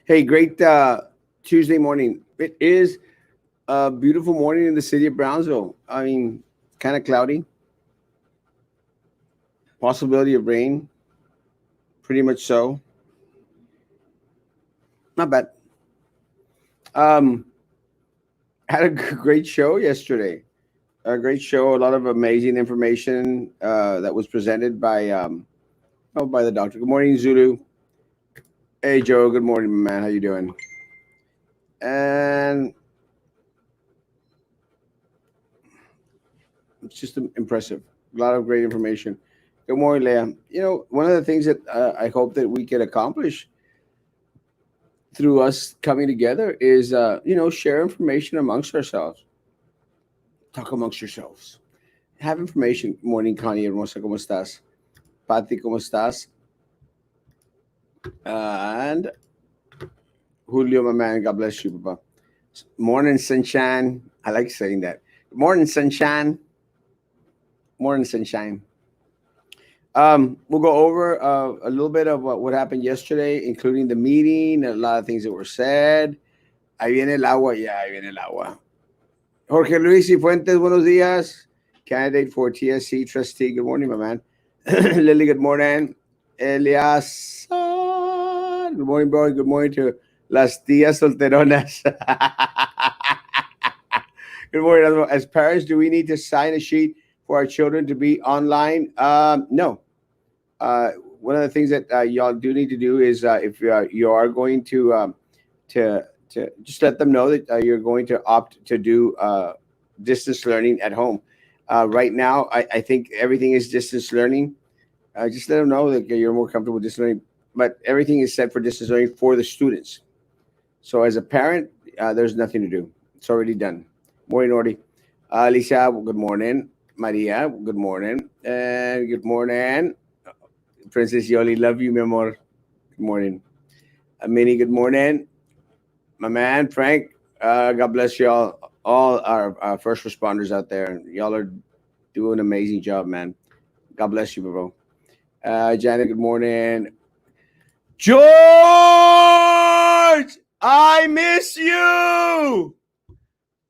Hey, great Tuesday morning. It is a beautiful morning in the city of Brownsville. I mean, kind of cloudy, possibility of rain, pretty much so. Not bad. Um, had a great show yesterday. A great show, a lot of amazing information that was presented by the doctor. Good morning, Zulu. Hey, Joe. Good morning, my man. How you doing? And it's just impressive. A lot of great information. Good morning, Leah. One of the things that I hope that we can accomplish through us coming together is, share information amongst ourselves. Talk amongst yourselves. Have information. Morning, Connie. Hermosa, ¿cómo estás? Pati, ¿cómo estás? And Julio, my man. God bless you, Papa. Morning, sunshine. I like saying that. Morning, sunshine. Morning, sunshine. We'll go over a little bit of what happened yesterday, including the meeting, a lot of things that were said. Ahí viene el agua, yeah, ahí viene el agua. Jorge Luis y Fuentes, buenos días. Candidate for TSC trustee. Good morning, my man. Lily, good morning. Elias, good morning, bro. Good morning to las tías solteronas. Good morning. As parents, do we need to sign a sheet for our children to be online? No. One of the things that y'all do need to do is if you are going to just let them know that you're going to opt to do distance learning at home. Right now, I think everything is distance learning. Just let them know that you're more comfortable with distance learning, but everything is set for distance learning for the students. So as a parent, there's nothing to do. It's already done. Morning, Orty. Lisa, good morning. Maria, good morning. And good morning. Princess Yoli, love you, mi amor. Good morning. Minnie, good morning. My man, Frank, God bless y'all. All our first responders out there. Y'all are doing an amazing job, man. God bless you, bro. Janet, good morning. George, I miss you.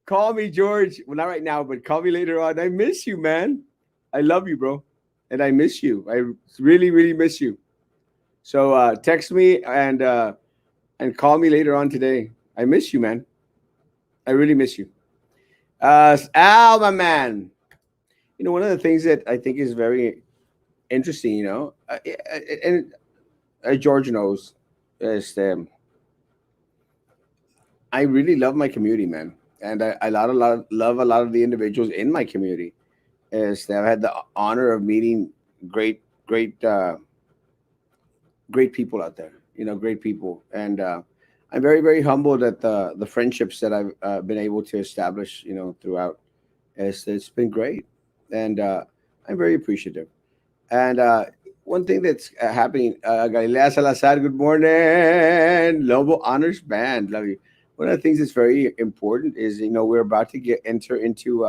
Call me, George. Well, not right now, but call me later on. I miss you, man. I love you, bro. And I miss you. I really, really miss you. So text me and call me later on today. I miss you, man. I really miss you. Al, my man. One of the things that I think is very interesting, and George knows, is I really love my community, man, and love a lot of the individuals in my community. Is that I've had the honor of meeting great, great, great people out there. Great people, and I'm very, very humbled at the friendships that I've been able to establish. Throughout. It's been great, and I'm very appreciative. And one thing that's happening, Galilea Salazar, good morning. Lobo Honors Band, love you. One of the things that's very important is we're about to enter into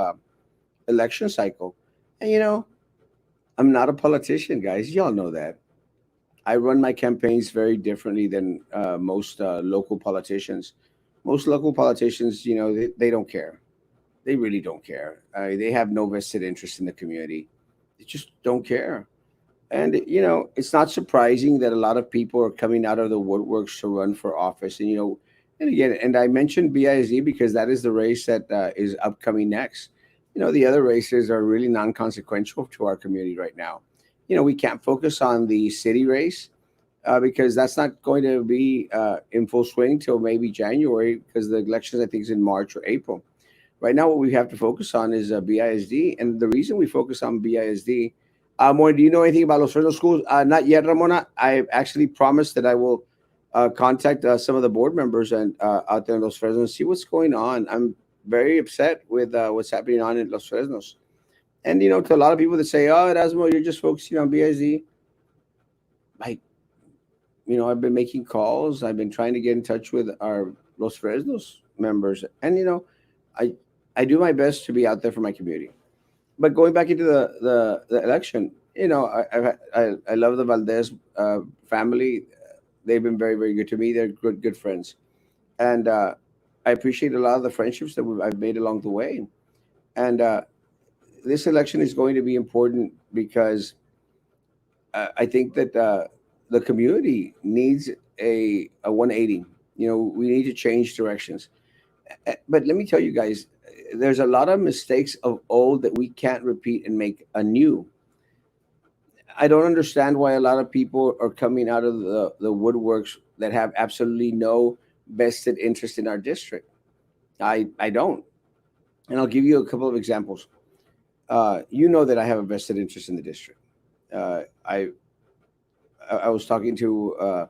election cycle, and I'm not a politician, guys. Y'all know that. I run my campaigns very differently than most local politicians. Most local politicians, they don't care. They really don't care. They have no vested interest in the community. They just don't care. And it's not surprising that a lot of people are coming out of the woodworks to run for office. And again, and I mentioned BISD because that is the race that is upcoming next. The other races are really non-consequential to our community right now. We can't focus on the city race because that's not going to be in full swing till maybe January because the elections I think is in March or April. Right now, what we have to focus on is BISD, and the reason we focus on BISD. More, do you know anything about Los Fresnos schools? Not yet, Ramona. I actually promised that I will contact some of the board members and out there in Los Fresnos and see what's going on. I'm very upset with what's happening on in Los Fresnos. And to a lot of people that say, "Oh, Erasmo, you're just focusing on BISD." Like, I've been making calls. I've been trying to get in touch with our Los Fresnos members, and I I do my best to be out there for my community. But going back into the election, I love the Valdez family. they've been very, very good to me. They're good friends, and I appreciate a lot of the friendships that I've made along the way. And this election is going to be important because I think that the community needs a 180. We need to change directions. But let me tell you guys, there's a lot of mistakes of old that we can't repeat and make anew. I don't understand why a lot of people are coming out of the woodworks that have absolutely no vested interest in our district. I don't. And I'll give you a couple of examples. You know that I have a vested interest in the district. Uh, I I was talking to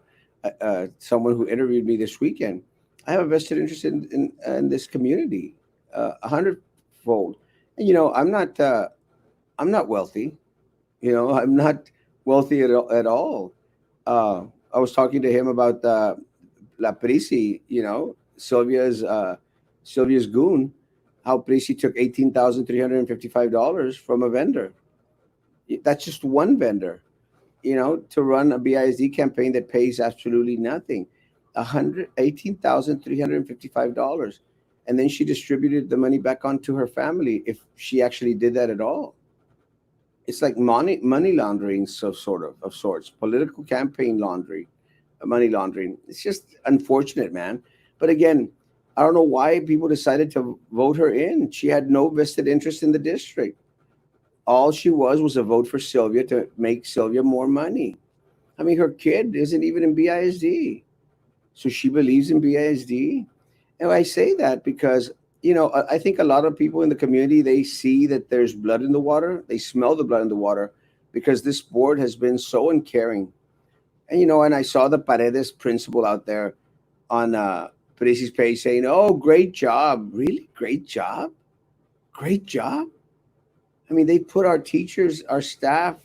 someone who interviewed me this weekend. I have a vested interest in this community, a hundredfold. And I'm not wealthy. I'm not wealthy at all. Uh, I was talking to him about La Prisi. Sylvia's goon. How Prisi took $18,355 from a vendor. That's just one vendor, to run a BISD campaign that pays absolutely nothing. 118,355, and then she distributed the money back onto her family if she actually did that at all. It's like money laundering, so of sorts, political campaign laundering, money laundering. It's just unfortunate, man. But again, I don't know why people decided to vote her in. She had no vested interest in the district. All she was a vote for Sylvia to make Sylvia more money. I mean, her kid isn't even in BISD. So she believes in BISD. And I say that because, I think a lot of people in the community, they see that there's blood in the water. They smell the blood in the water because this board has been so uncaring. And I saw the Paredes principal out there on Parisi's page saying, oh, great job. Really? Great job? Great job? I mean, they put our teachers, our staff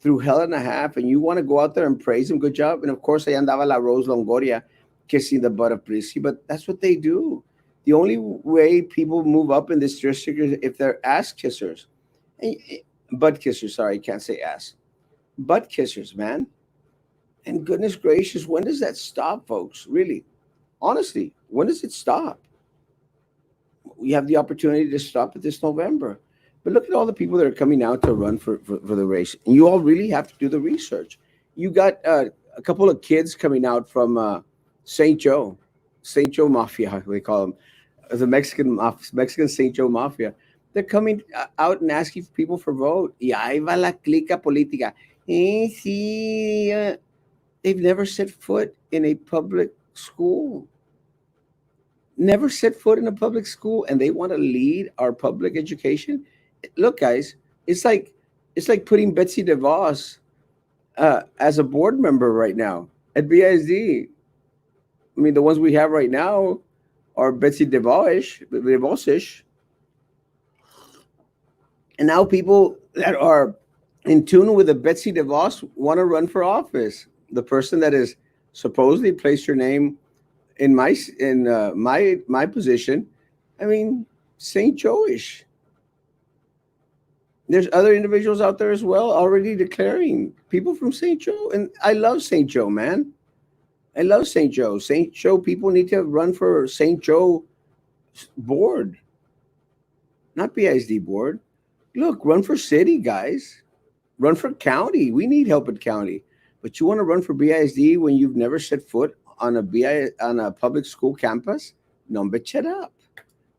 through hell and a half, and you want to go out there and praise them. Good job. And of course, I andaba la Rose Longoria kissing the butt of Prissy, but that's what they do. The only way people move up in this district is if they're ass kissers. Eh, eh, Butt kissers, sorry, I can't say ass. Butt kissers, man. And goodness gracious, when does that stop, folks? Really? Honestly, when does it stop? We have the opportunity to stop it this November. But look at all the people that are coming out to run for the race. And you all really have to do the research. You got a couple of kids coming out from St. Joe, St. Joe Mafia, they call them, the Mexican St. Joe Mafia. They're coming out and asking people for vote. Y ahí va la clica política. Sí, they've never set foot in a public school. Never set foot in a public school, and they want to lead our public education. Look, guys, it's like it's like putting Betsy DeVos as a board member right now at BISD. I mean, the ones we have right now are Betsy DeVos-ish, and now people that are in tune with the Betsy DeVos want to run for office. The person that is supposedly placed her name in my position. I mean, Saint Joe-ish. There's other individuals out there as well already declaring people from St. Joe. And I love St. Joe, man. I love St. Joe. St. Joe people need to run for St. Joe board, not BISD board. Look, run for city, guys. Run for county. We need help at county. But you want to run for BISD when you've never set foot on on a public school campus? No, but shut up.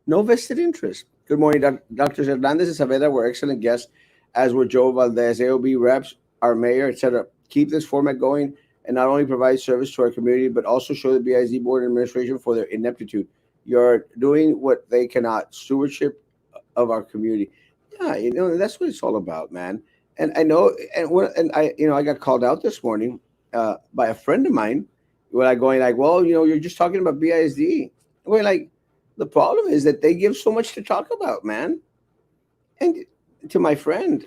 No vested interest. Good morning, Dr. Hernandez and Saavedra were excellent guests, as were Joe Valdez, AOB reps, our mayor, etc. Keep this format going and not only provide service to our community, but also show the BIZ board and administration for their ineptitude. You're doing what they cannot, stewardship of our community. Yeah, that's what it's all about, man. And I know, and I got called out this morning by a friend of mine. When I going like, well, you're just talking about BISD. We're like, the problem is that they give so much to talk about, man. And to my friend,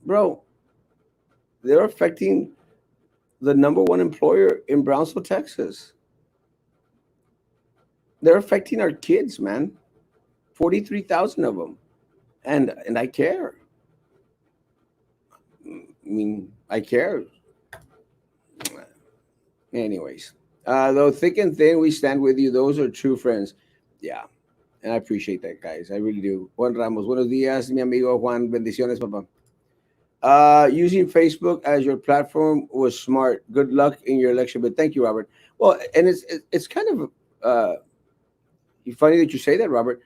bro, they're affecting the number one employer in Brownsville, Texas. They're affecting our kids, man. 43,000 of them, and I care. I mean, I care. Anyways, though thick and thin, we stand with you. Those are true friends. Yeah, and I appreciate that, guys. I really do. Juan Ramos, buenos días, mi amigo Juan. Bendiciones, papá. Using Facebook as your platform was smart. Good luck in your election. But thank you, Robert. Well, and it's kind of funny that you say that, Robert.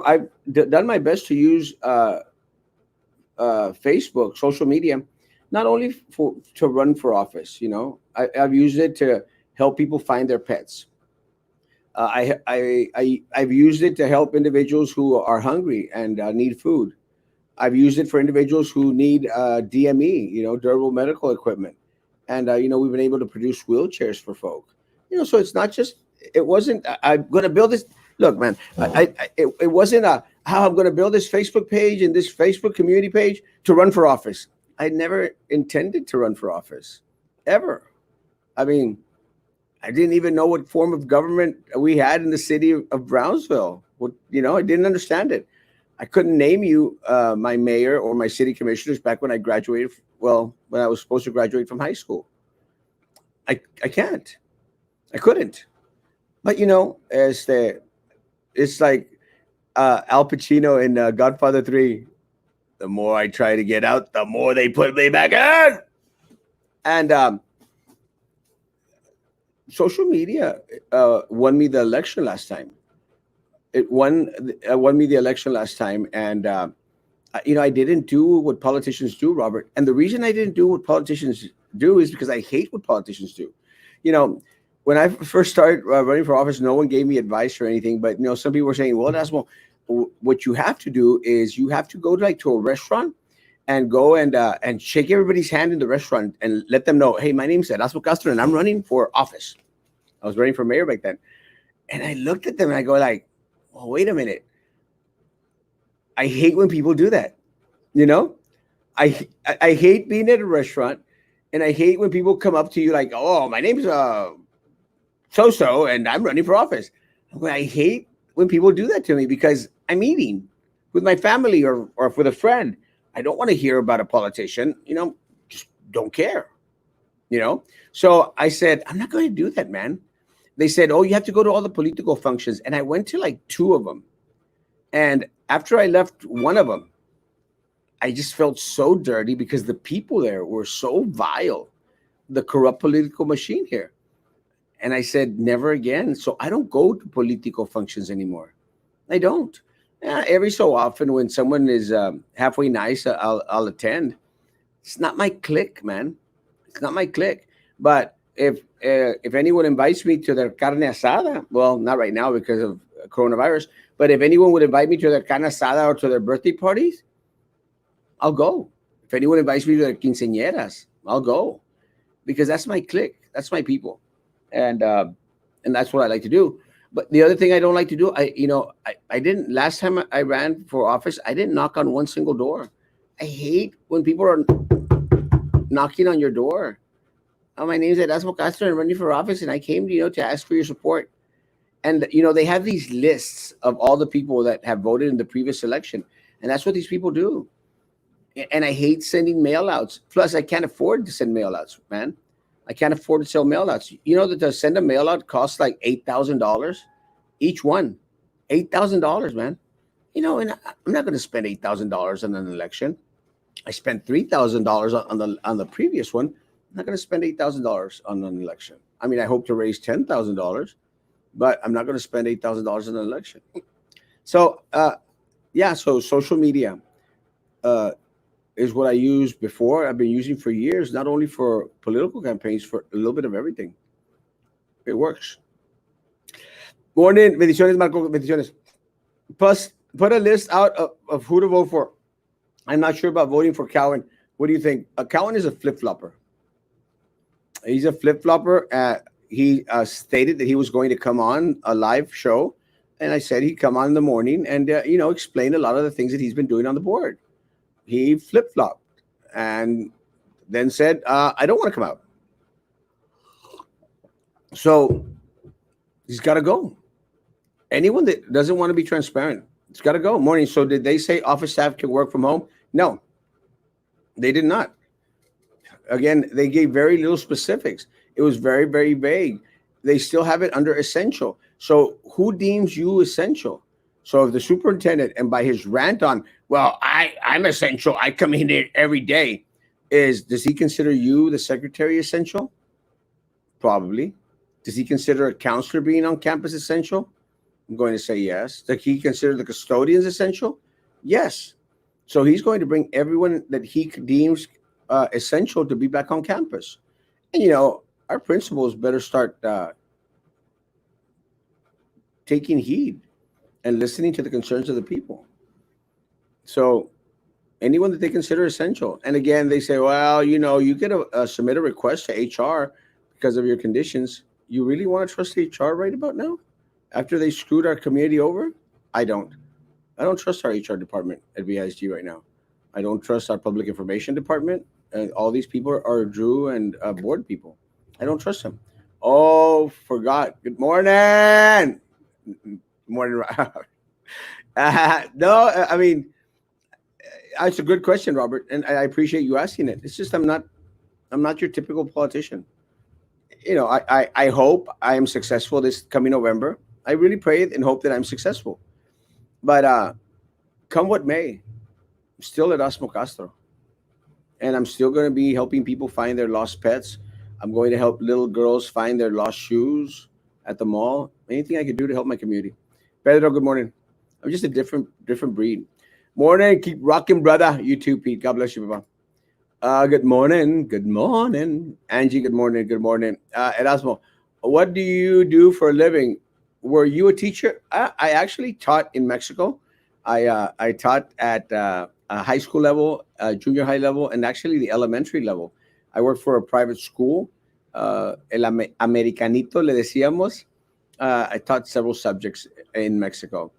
I've done my best to use Facebook, social media, not only for to run for office. I've used it to help people find their pets. I've used it to help individuals who are hungry and need food. I've used it for individuals who need DME, durable medical equipment, and we've been able to produce wheelchairs for folk. So it's not just. It wasn't. I'm going to build this. Look, man, it wasn't how I'm going to build this Facebook page and this Facebook community page to run for office. I never intended to run for office, ever. I mean, I didn't even know what form of government we had in the city of Brownsville. I didn't understand it. I couldn't name you my mayor or my city commissioners back when I graduated. Well, when I was supposed to graduate from high school, I can't. I couldn't. But it's like Al Pacino in Godfather 3. The more I try to get out, the more they put me back in. And social media won me the election last time. It won me the election last time, and I didn't do what politicians do, Robert. And the reason I didn't do what politicians do is because I hate what politicians do. You know, when I first started running for office, no one gave me advice or anything. But some people were saying, "Well, Erasmo, what you have to do is you have to go to a restaurant and go and shake everybody's hand in the restaurant and let them know, hey, my name's Erasmo Castro and I'm running for office." I was running for mayor back then, and I looked at them and I go like, "Oh, wait a minute! I hate when people do that." You know, I hate being at a restaurant, and I hate when people come up to you like, "Oh, my name's so and I'm running for office." I hate when people do that to me because I'm eating with my family or with a friend. I don't want to hear about a politician. Just don't care. So I said, I'm not going to do that, man. They said, "Oh, you have to go to all the political functions," and I went to like 2 of them. And after I left one of them, I just felt so dirty because the people there were so vile, the corrupt political machine here. And I said, never again. So I don't go to political functions anymore. I don't. Every so often, when someone is halfway nice, I'll attend. It's not my clique, man. It's not my clique. But if anyone invites me to their carne asada, well, not right now because of coronavirus, but if anyone would invite me to their carne asada or to their birthday parties, I'll go. If anyone invites me to their quinceañeras, I'll go because that's my clique. That's my people, and that's what I like to do. But the other thing I don't like to do, I didn't last time I ran for office. I didn't knock on one single door. I hate when people are knocking on your door. Oh, my name is Erasmo Castro and I'm running for office, and I came to ask for your support. And they have these lists of all the people that have voted in the previous election, and that's what these people do. And I hate sending mail outs. Plus, I can't afford to send mail outs, man. I can't afford to sell mail outs. You know that to send a mail out costs like $8,000 each one. $8,000, man. And I'm not going to spend $8,000 on an election. I spent $3,000 on the previous one. I'm not going to spend $8,000 on an election. I mean, I hope to raise $10,000, but I'm not going to spend $8,000 on an election. So, so social media is what I used before. I've been using for years, not only for political campaigns, for a little bit of everything. It works. Morning, bendiciones, Marco, bendiciones. Plus, put a list out of who to vote for. I'm not sure about voting for Cowan. What do you think? Cowan is a flip-flopper. He's a flip-flopper. He stated that he was going to come on a live show, and I said he'd come on in the morning and, explain a lot of the things that he's been doing on the board. He flip-flopped and then said, I don't want to come out. So he's got to go. Anyone that doesn't want to be transparent, it's got to go. Morning. So did they say office staff can work from home? No, they did not. Again, they gave very little specifics. It was very, very vague. They still have it under essential. So who deems you essential? So if the superintendent, and by his rant on, well, I'm essential, I come in here every day, does he consider you, the secretary, essential? Probably. Does he consider a counselor being on campus essential? I'm going to say yes. Does he consider the custodians essential? Yes. So he's going to bring everyone that he deems essential to be back on campus. And our principals better start taking heed and listening to the concerns of the people. So anyone that they consider essential, and again, they say, well, you get submit a request to HR because of your conditions. You really want to trust HR right about now, after they screwed our community over? I don't. I don't trust our HR department at VISG right now. I don't trust our public information department. And all these people are Drew and board people. I don't trust them. Oh, forgot. Good morning. Morning. No, I mean, it's a good question, Robert, and I appreciate you asking it. It's just I'm not your typical politician. I hope I am successful this coming November. I really pray and hope that I'm successful. But come what may, I'm still at Erasmo Castro, and I'm still going to be helping people find their lost pets. I'm going to help little girls find their lost shoes at the mall. Anything I could do to help my community. Pedro, good morning. I'm just a different breed. Morning, keep rocking, brother. You too, Pete. God bless you, Papa. Good morning. Good morning. Angie, good morning. Good morning. Erasmo, what do you do for a living? Were you a teacher? I actually taught in Mexico. I taught at high school level, junior high level, and actually the elementary level. I worked for a private school, Americanito, le decíamos. I taught several subjects in Mexico.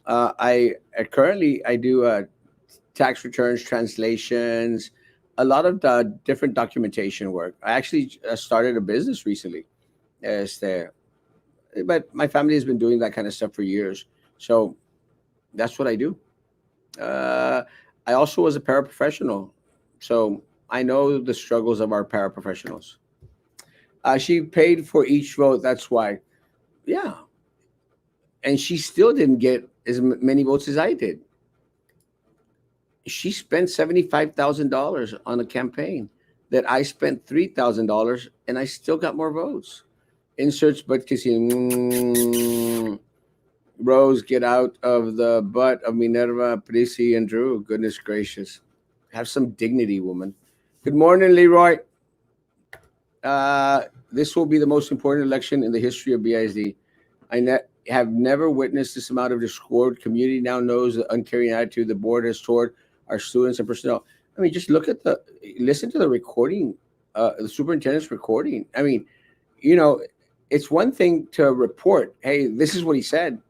I do tax returns, translations, a lot of different documentation work. I actually started a business recently. Este, but my family has been doing that kind of stuff for years. So that's what I do. Uh, I also was a paraprofessional. So I know the struggles of our paraprofessionals. She paid for each vote. That's why. Yeah. And she still didn't get as many votes as I did. She spent $75,000 on a campaign that I spent $3,000, and I still got more votes. Inserts but kissing. Rose, get out of the butt of Minerva, Prissy, and Drew. Goodness gracious. Have some dignity, woman. Good morning, Leroy. This will be the most important election in the history of BISD. Have never witnessed this amount of discord. Community now knows the uncaring attitude the board has toward our students and personnel. I mean, just listen to the recording, the superintendent's recording. I mean, you know, it's one thing to report, hey, this is what he said,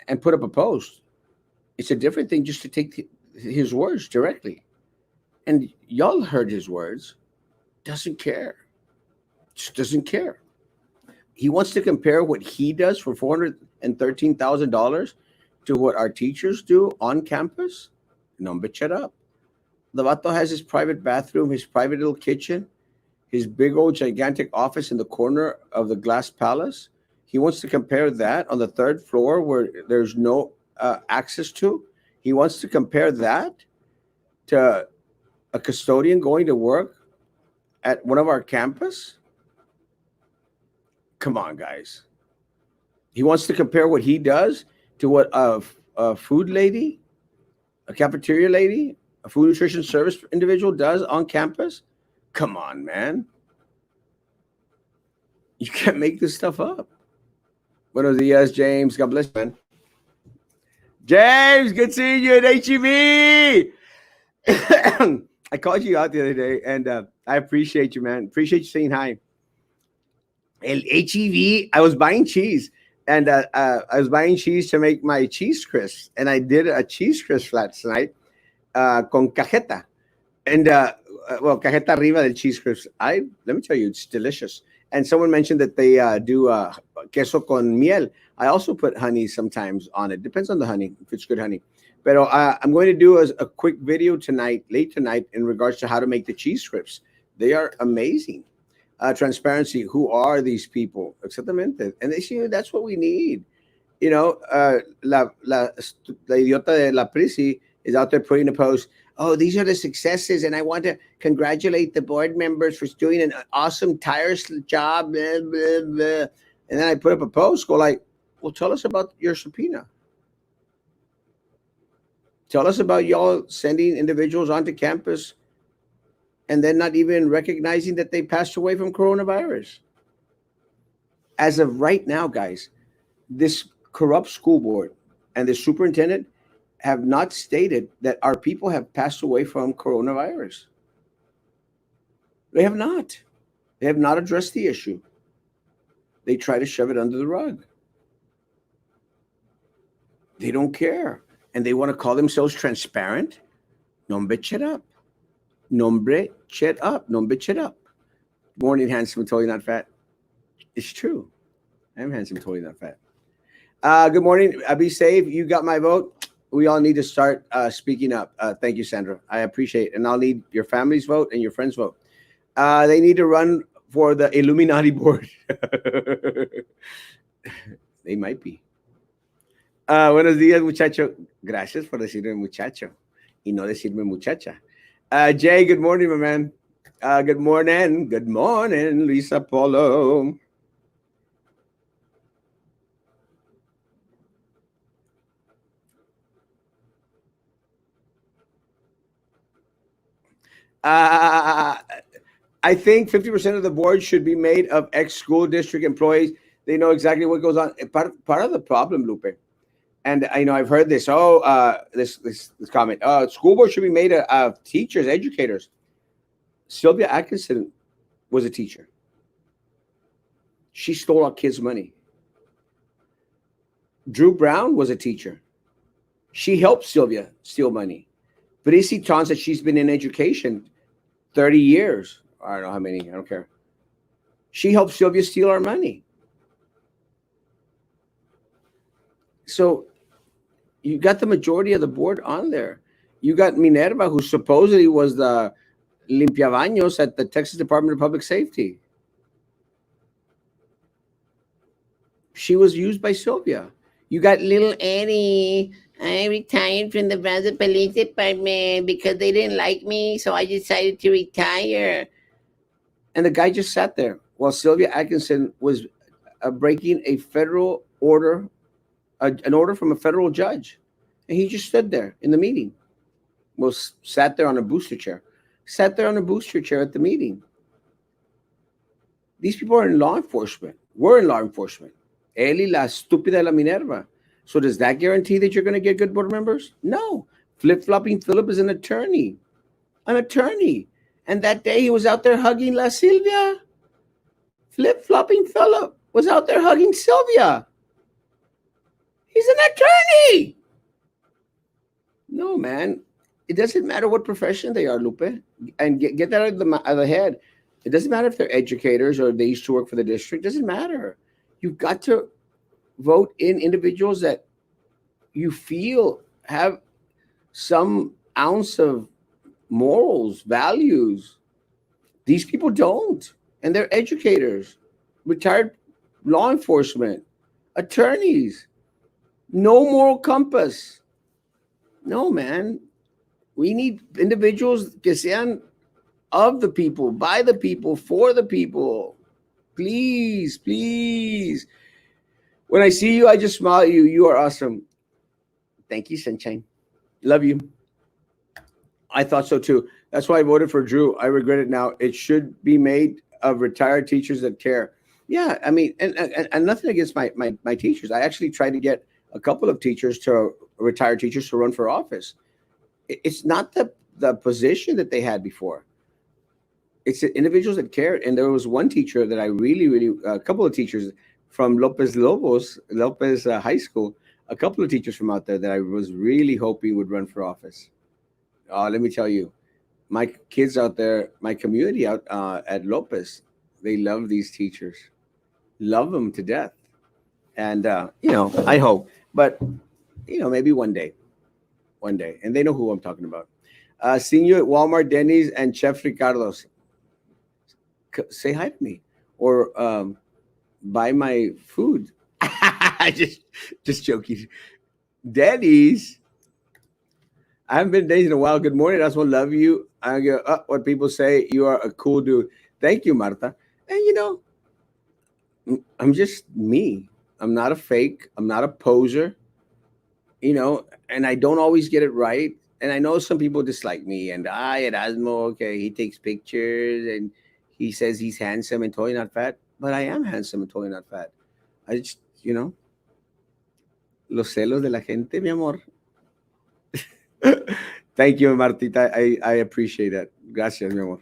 and put up a post. It's a different thing just to take his words directly. And y'all heard his words. Doesn't care. Just doesn't care. He wants to compare what he does for $413,000 to what our teachers do on campus. No, but shut up. The vato has his private bathroom, his private little kitchen, his big old gigantic office in the corner of the Glass Palace. He wants to compare that on the third floor where there's no access to. He wants to compare that to a custodian going to work at one of our campus. Come on, guys. He wants to compare what he does to what a food lady, a cafeteria lady, a food nutrition service individual does on campus. Come on, man. You can't make this stuff up. Buenos dias, James. God bless you, man. James, good seeing you at HEB. I called you out the other day, and I appreciate you, man. Appreciate you saying hi. El HEB, I was buying cheese, and I was buying cheese to make my cheese crisps, and I did a cheese crisp last night con cajeta. And well, cajeta arriba del cheese crisps. Let me tell you, it's delicious. And someone mentioned that they do queso con miel. I also put honey sometimes on it. Depends on the honey, if it's good honey. But I'm going to do a quick video tonight, late tonight, in regards to how to make the cheese crisps. They are amazing. transparency. Who are these people? Exactamente. And they see that's what we need. You know, la idiota de la Prisi is out there putting a post. Oh, these are the successes, and I want to congratulate the board members for doing an awesome, tireless job. Blah, blah, blah. And then I put up a post, go like, well, tell us about your subpoena. Tell us about y'all sending individuals onto campus and then not even recognizing that they passed away from coronavirus. As of right now, guys, this corrupt school board and the superintendent have not stated that our people have passed away from coronavirus. They have not. They have not addressed the issue. They try to shove it under the rug. They don't care. And they want to call themselves transparent. Nombre, shut up. Nombre, shut up. Nombre, shut up. Morning, handsome, totally not fat. It's true. I'm handsome, totally not fat. Good morning. Be safe. You got my vote. We all need to start speaking up. Thank you, Sandra. I appreciate it. And I'll need your family's vote and your friends' vote. They need to run for the Illuminati board. They might be. Buenos días, muchacho. Gracias por decirme muchacho y no decirme muchacha. Jay, good morning, my man. Good morning. Good morning, Lisa Polo. I think 50% of the board should be made of ex-school district employees. They know exactly what goes on. Part of the problem, Lupe, and I know I've heard this. This comment. School board should be made of teachers, educators. Sylvia Atkinson was a teacher. She stole our kids' money. Drew Brown was a teacher. She helped Sylvia steal money. Brissy Ton said she's been in education 30 years. I don't know how many. I don't care. She helped Sylvia steal our money. So you got the majority of the board on there. You got Minerva, who supposedly was the limpiabaños at the Texas Department of Public Safety. She was used by Sylvia. You got little Eddie. I retired from the Brazos Police Department because they didn't like me, so I decided to retire. And the guy just sat there while Sylvia Atkinson was breaking a federal order, an order from a federal judge. And he just stood there in the meeting. Well, sat there on a booster chair. Sat there on a booster chair at the meeting. These people are in law enforcement. We're in law enforcement. Eli, la estúpida de la Minerva. So does that guarantee that you're going to get good board members? No. Flip-flopping Philip is an attorney. An attorney. And that day he was out there hugging La Sylvia. Flip-flopping Philip was out there hugging Sylvia. He's an attorney. No, man. It doesn't matter what profession they are, Lupe. And get that out of the head. It doesn't matter if they're educators or they used to work for the district. It doesn't matter. You've got to vote in individuals that you feel have some ounce of morals, values. These people don't. And they're educators, retired law enforcement, attorneys. No moral compass. No, man. We need individuals que sean of the people, by the people, for the people. Please, please. When I see you, I just smile at you. You are awesome. Thank you, Sunshine. Love you. I thought so too. That's why I voted for Drew. I regret it now. It should be made of retired teachers that care. Yeah, I mean, and nothing against my teachers. I actually tried to get a couple of teachers retired teachers to run for office. It's not the position that they had before. It's the individuals that care. And there was one teacher that I really, a couple of teachers from Lopez High School, a couple of teachers from out there that I was really hoping would run for office. Let me tell you, my kids out there, my community out at Lopez, they love these teachers, love them to death. And, I hope, but, maybe one day. And they know who I'm talking about. Seeing you at Walmart, Denny's, and Chef Ricardo's. say hi to me, or buy my food. just joking. Denny's. I haven't been to Denny's in a while. Good morning. I also love you. I go, what people say. You are a cool dude. Thank you, Marta. And I'm just me. I'm not a fake. I'm not a poser. And I don't always get it right. And I know some people dislike me. And Erasmo, okay, he takes pictures and he says he's handsome and totally not fat. But I am handsome and totally not fat. I just, los celos de la gente, mi amor. Thank you, Martita. I appreciate that. Gracias, mi amor.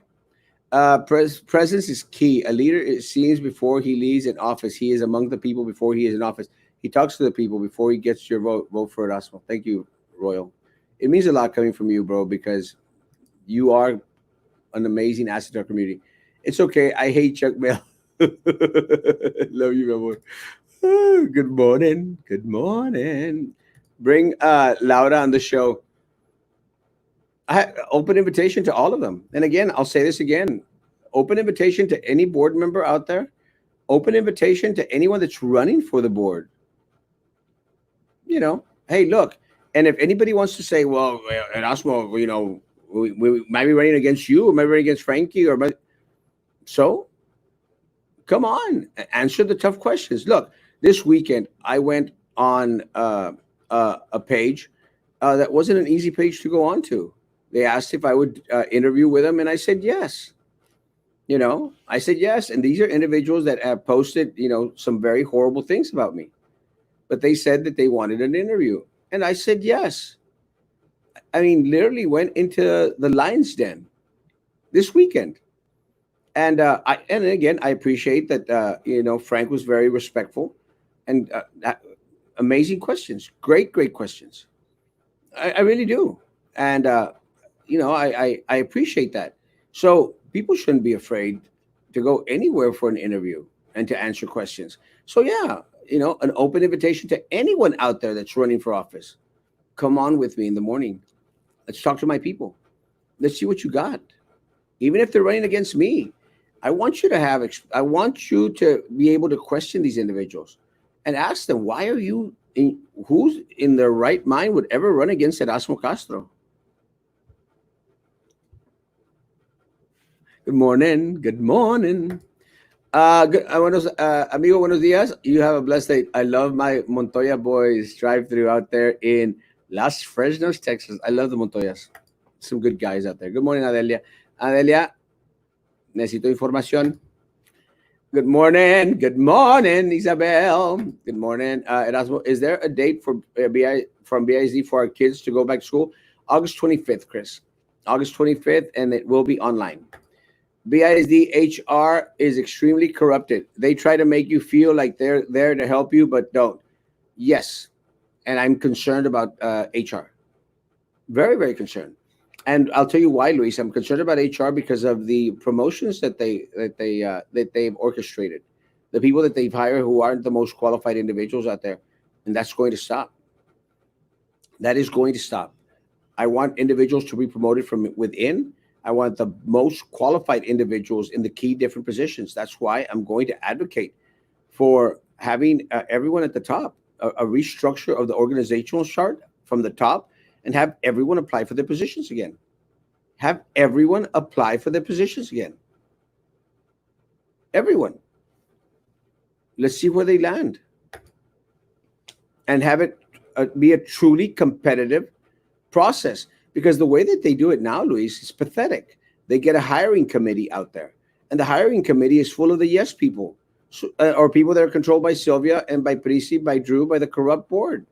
Presence is key. A leader it seems before he leaves an office. He is among the people before he is in office. He talks to the people before he gets your vote. Vote for Erasmo. Thank you, Royal. It means a lot coming from you, bro, because you are an amazing asset to our community. It's okay. I hate Chuck Mail. Love you, my boy. Good morning. Good morning. Bring Laura on the show. Open invitation to all of them. And again, I'll say this again. Open invitation to any board member out there. Open invitation to anyone that's running for the board. Hey, look. And if anybody wants to say, well, Erasmo, we might be running against you, or might be running against Frankie, so come on, answer the tough questions. Look, this weekend I went on a page that wasn't an easy page to go on to. They asked if I would interview with them, and I said yes. I said yes. And these are individuals that have posted, some very horrible things about me. But they said that they wanted an interview. And I said yes. I mean, literally went into the lion's den this weekend. And again, I appreciate that, Frank was very respectful and amazing questions. Great questions. I really do. And, I appreciate that. So people shouldn't be afraid to go anywhere for an interview and to answer questions. So yeah, an open invitation to anyone out there that's running for office. Come on with me in the morning. Let's talk to my people. Let's see what you got. Even if they're running against me, I want you to be able to question these individuals and ask them, why are you who's in their right mind would ever run against Erasmo Castro? Good morning. Good morning. Amigo, buenos días. You have a blessed day. I love my Montoya boys drive-through out there in Las Fresnos, Texas. I love the Montoyas. Some good guys out there. Good morning, Adelia. Adelia, necesito información. Good morning. Good morning, Isabel. Good morning, Erasmo. Is there a date for from BISD for our kids to go back to school? August 25th, Chris. August 25th, and it will be online. BISD HR is extremely corrupted. They try to make you feel like they're there to help you, but don't. Yes, and I'm concerned about HR. Very, very concerned. And I'll tell you why, Luis. I'm concerned about HR because of the promotions that they've orchestrated, the people that they've hired who aren't the most qualified individuals out there, and that's going to stop. That is going to stop. I want individuals to be promoted from within. I want the most qualified individuals in the key different positions. That's why I'm going to advocate for having everyone at the top, a restructure of the organizational chart from the top, and have everyone apply for their positions again. Have everyone apply for their positions again. Everyone. Let's see where they land. And have it be a truly competitive process. Because the way that they do it now, Luis, is pathetic. They get a hiring committee out there. And the hiring committee is full of the yes people. Or people that are controlled by Sylvia and by Prisi, by Drew, by the corrupt board.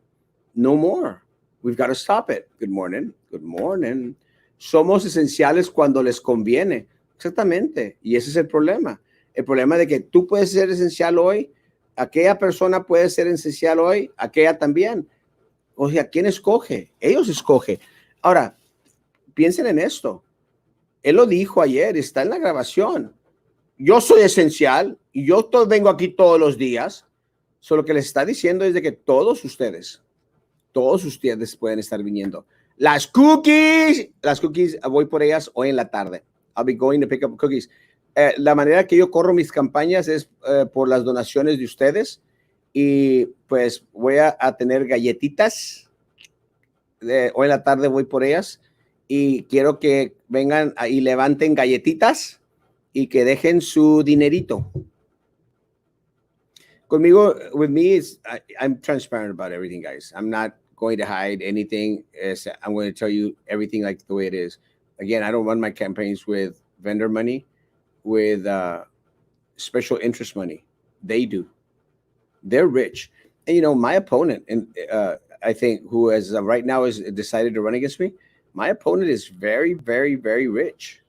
No more. We've got to stop it. Good morning. Good morning. Somos esenciales cuando les conviene. Exactamente. Y ese es el problema. El problema de que tú puedes ser esencial hoy, aquella persona puede ser esencial hoy, aquella también. O sea, ¿quién escoge? Ellos escogen. Ahora, piensen en esto. Él lo dijo ayer, está en la grabación. Yo soy esencial y yo vengo aquí todos los días. Solo que les está diciendo es de que todos ustedes pueden estar viniendo. Las cookies, voy por ellas hoy en la tarde. I'll be going to pick up cookies. La manera que yo corro mis campañas es por las donaciones de ustedes y pues voy a tener galletitas. Hoy en la tarde voy por ellas y quiero que vengan y levanten galletitas y que dejen su dinerito. Conmigo, with me, I'm transparent about everything, guys. I'm not going to hide anything. I'm going to tell you everything like the way it is. Again, I don't run my campaigns with vendor money, with special interest money. They do. They're rich. And, my opponent, and I think who has right now is decided to run against me, my opponent is very, very, very rich.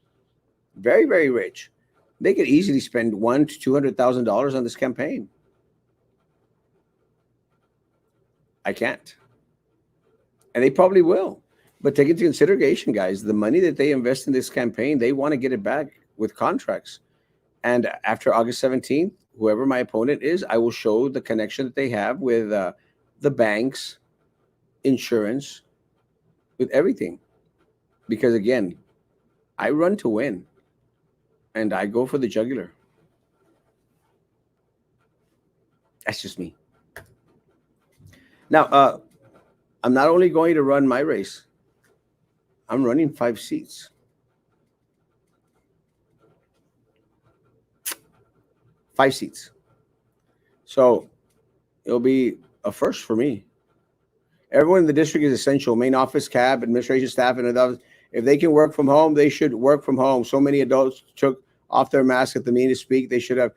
Very, very rich. They could easily spend $100,000 to $200,000 on this campaign. I can't. And they probably will. But take into consideration, guys, the money that they invest in this campaign, they want to get it back with contracts. And after August 17th, whoever my opponent is, I will show the connection that they have with the banks, insurance, with everything. Because again, I run to win and I go for the jugular. That's just me. Now, I'm not only going to run my race, I'm running 5 seats. 5 seats. So it'll be a first for me. Everyone in the district is essential. Main office, cab, administration staff, and others. If they can work from home, they should work from home. So many adults took off their mask at the meeting to speak. They should have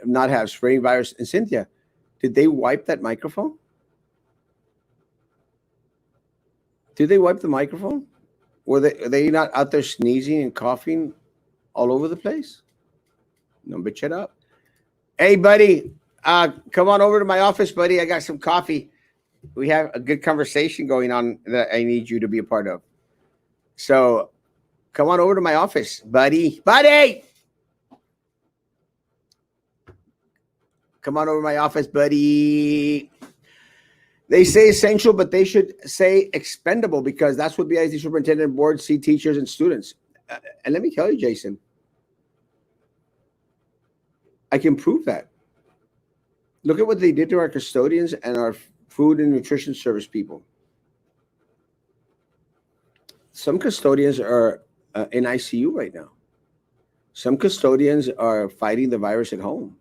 not have spreading virus. And Cynthia, did they wipe that microphone? Did they wipe the microphone? Were they not out there sneezing and coughing all over the place? No, bitch, shut up. Hey, buddy, come on over to my office, buddy. I got some coffee. We have a good conversation going on that I need you to be a part of. So come on over to my office, buddy. Buddy! Come on over to my office, buddy. They say essential, but they should say expendable because that's what BISD superintendent boards see teachers and students. And let me tell you, Jason, I can prove that. Look at what they did to our custodians and our food and nutrition service people. Some custodians are in ICU right now. Some custodians are fighting the virus at home.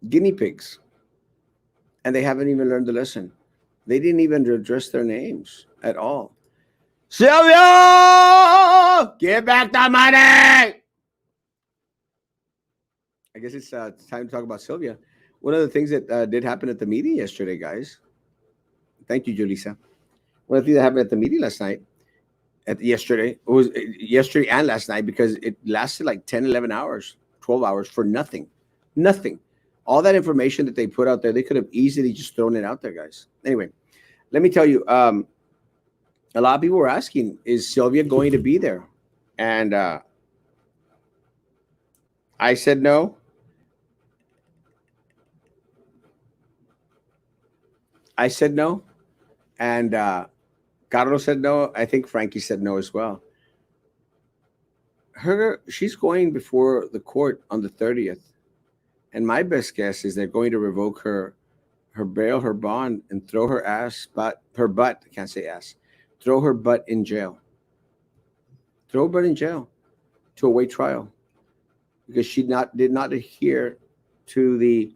Guinea pigs. And they haven't even learned the lesson. They didn't even address their names at all. Sylvia! Give back the money! I guess it's time to talk about Sylvia. One of the things that did happen at the meeting yesterday, guys. Thank you, Julissa. One of the things that happened at the meeting last night, yesterday and last night, because it lasted like 10, 11 hours, 12 hours for nothing. Nothing. All that information that they put out there, they could have easily just thrown it out there, guys. Anyway, let me tell you, a lot of people were asking, is Sylvia going to be there? And I said no. I said no. And Carlos said no. I think Frankie said no as well. She's going before the court on the 30th. And my best guess is they're going to revoke her bail, her bond, and throw her butt, I can't say ass, throw her butt in jail. Throw her butt in jail to await trial because she did not adhere to the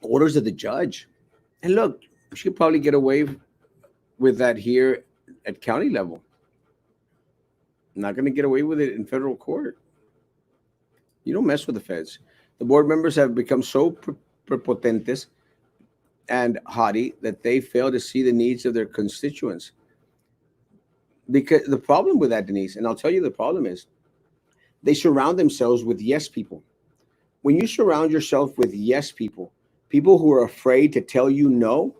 orders of the judge. And look, she could probably get away with that here at county level. Not going to get away with it in federal court. You don't mess with the feds. The board members have become so prepotentes and haughty that they fail to see the needs of their constituents. Because the problem with that, Denise, and I'll tell you the problem is, they surround themselves with yes people. When you surround yourself with yes people, people who are afraid to tell you no,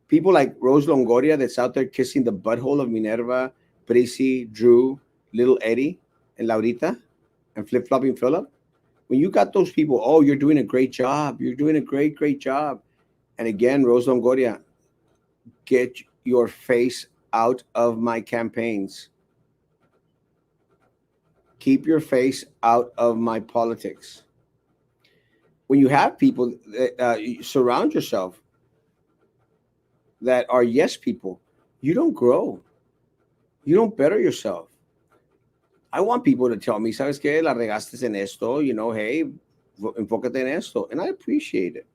people like Rose Longoria that's out there kissing the butthole of Minerva, Prissy, Drew, little Eddie, and Laurita, and flip-flopping Philip. When you got those people, oh, you're doing a great job. You're doing a great, great job. And again, Rose Longoria, get your face out of my campaigns. Keep your face out of my politics. When you have people, you surround yourself that are yes people, you don't grow. You don't better yourself. I want people to tell me, ¿sabes qué? La regaste en esto, hey, enfócate en esto. And I appreciate it.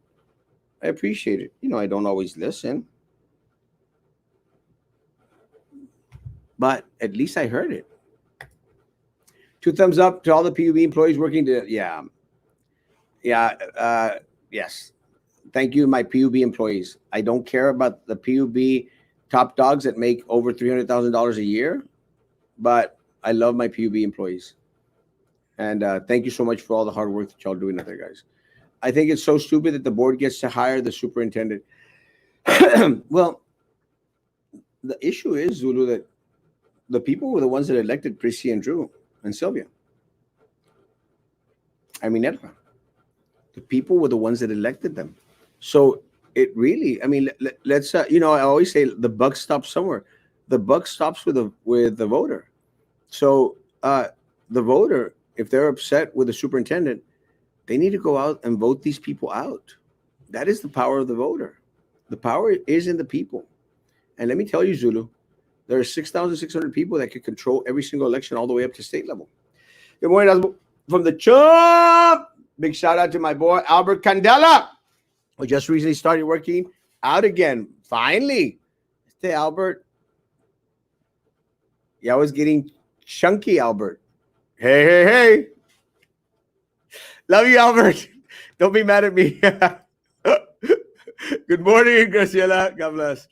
I appreciate it. I don't always listen, but at least I heard it. 2 thumbs up to all the PUB employees working to, yes. Thank you, my PUB employees. I don't care about the PUB top dogs that make over $300,000 a year, but I love my PUB employees. And thank you so much for all the hard work that y'all doing out there, guys. I think it's so stupid that the board gets to hire the superintendent. Well, the issue is, Zulu, that the people were the ones that elected Prissy and Drew and Sylvia. I mean, Edra. The people were the ones that elected them. So it really, I mean, let's, I always say the buck stops somewhere. The buck stops with the voter. So the voter, if they're upset with the superintendent, they need to go out and vote these people out. That is the power of the voter. The power is in the people. And let me tell you, Zulu, there are 6,600 people that can control every single election all the way up to state level. Good morning, Erasmo. From the Chump. Big shout out to my boy, Albert Candela, who just recently started working out again. Finally. Hey, Albert. Yeah, I was getting chunky, Albert. Hey. Love you, Albert. Don't be mad at me. Good morning, Graciela. God bless.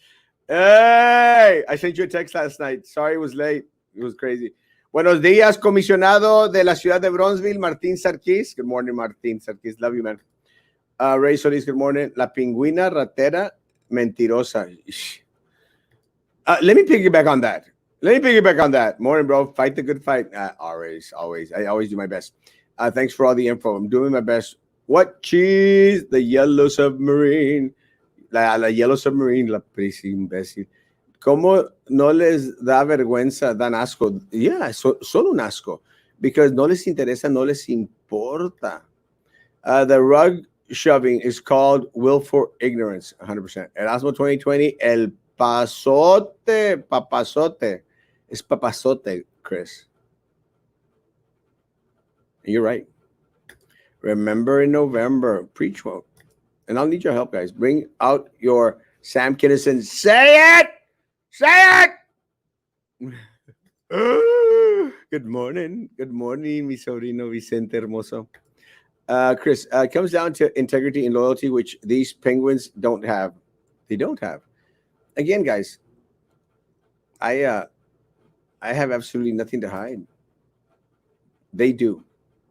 Hey, I sent you a text last night. Sorry it was late. It was crazy. Buenos días, comisionado de la ciudad de Bronzeville, Martín Sarkis. Good morning, Martín Sarkis. Love you, man. Ray Solis, good morning. La pingüina ratera mentirosa. Let me piggyback on that. Morning, bro. Fight the good fight. Always. I always do my best. Thanks for all the info. I'm doing my best. What cheese? The yellow submarine. La yellow submarine, la prisa imbécil. ¿Cómo no les da vergüenza? Dan asco. Yeah, son un asco. Because no les interesa, no les importa. The rug shoving is called willful ignorance, 100%. Erasmo 2020, el papazote. It's papazote, Chris. You're right. Remember in November, preach well. And I'll need your help, guys. Bring out your Sam Kinison. Say it! Good morning, mi sobrino Vicente Hermoso. Chris, it comes down to integrity and loyalty, which these penguins don't have. They don't have. Again, guys, I have absolutely nothing to hide. They do.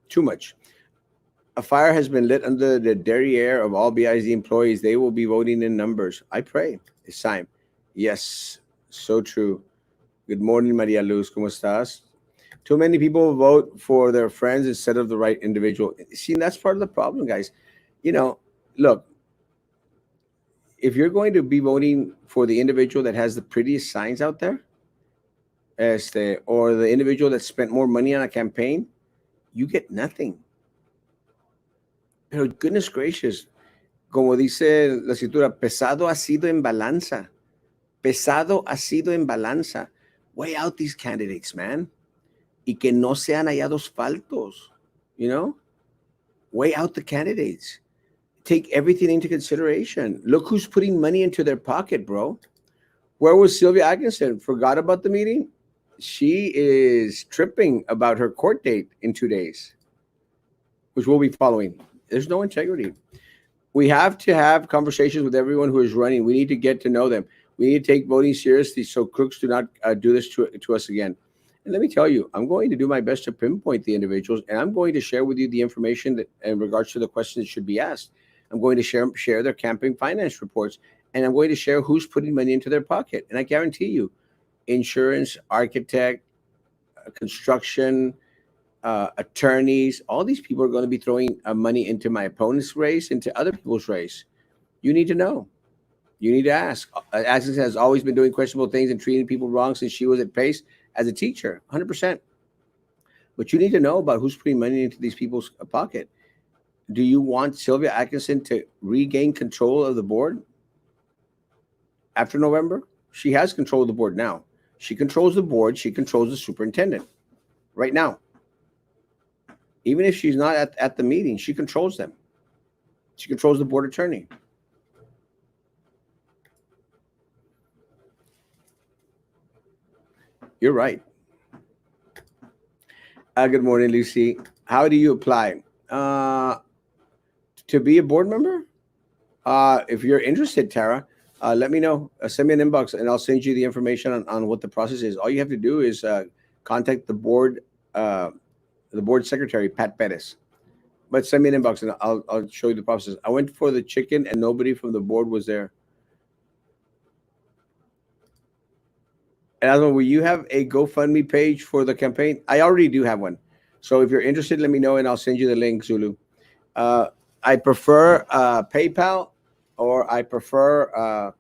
Too much. A fire has been lit under the derriere of all BIZ employees. They will be voting in numbers. I pray. It's time. Yes, so true. Good morning, Maria Luz. ¿Cómo estás? Too many people vote for their friends instead of the right individual. See, that's part of the problem, guys. Look, if you're going to be voting for the individual that has the prettiest signs out there, or the individual that spent more money on a campaign, you get nothing. Pero goodness gracious, como dice la escritura, pesado ha sido en balanza. Pesado ha sido en balanza. Weigh out these candidates, man. Y que no sean hallados faltos, Weigh out the candidates. Take everything into consideration. Look who's putting money into their pocket, bro. Where was Sylvia Atkinson? Forgot about the meeting? She is tripping about her court date in 2 days, which we'll be following. There's no integrity. We have to have conversations with everyone who is running. We need to get to know them. We need to take voting seriously so crooks do not do this to us again. And let me tell you, I'm going to do my best to pinpoint the individuals, and I'm going to share with you the information that, in regards to the questions that should be asked. I'm going to share their campaign finance reports, and I'm going to share who's putting money into their pocket. And I guarantee you, insurance, architect, construction, attorneys, all these people are going to be throwing money into my opponent's race, into other people's race. You need to know. You need to ask. Agnes has always been doing questionable things and treating people wrong since she was at Pace as a teacher, 100%. But you need to know about who's putting money into these people's pocket. Do you want Sylvia Atkinson to regain control of the board after November? She has control of the board now. She controls the board. She controls the superintendent right now. Even if she's not at the meeting, she controls them. She controls the board attorney. You're right. Good morning, Lucy. How do you apply to be a board member? If you're interested, Tara, let me know. Send me an inbox, and I'll send you the information on what the process is. All you have to do is contact the board secretary, Pat Perez. But send me an inbox, and I'll show you the process. I went for the chicken, and nobody from the board was there. Erasmo, will you have a GoFundMe page for the campaign? I already do have one. So if you're interested, let me know, and I'll send you the link, Zulu. I prefer PayPal, or I prefer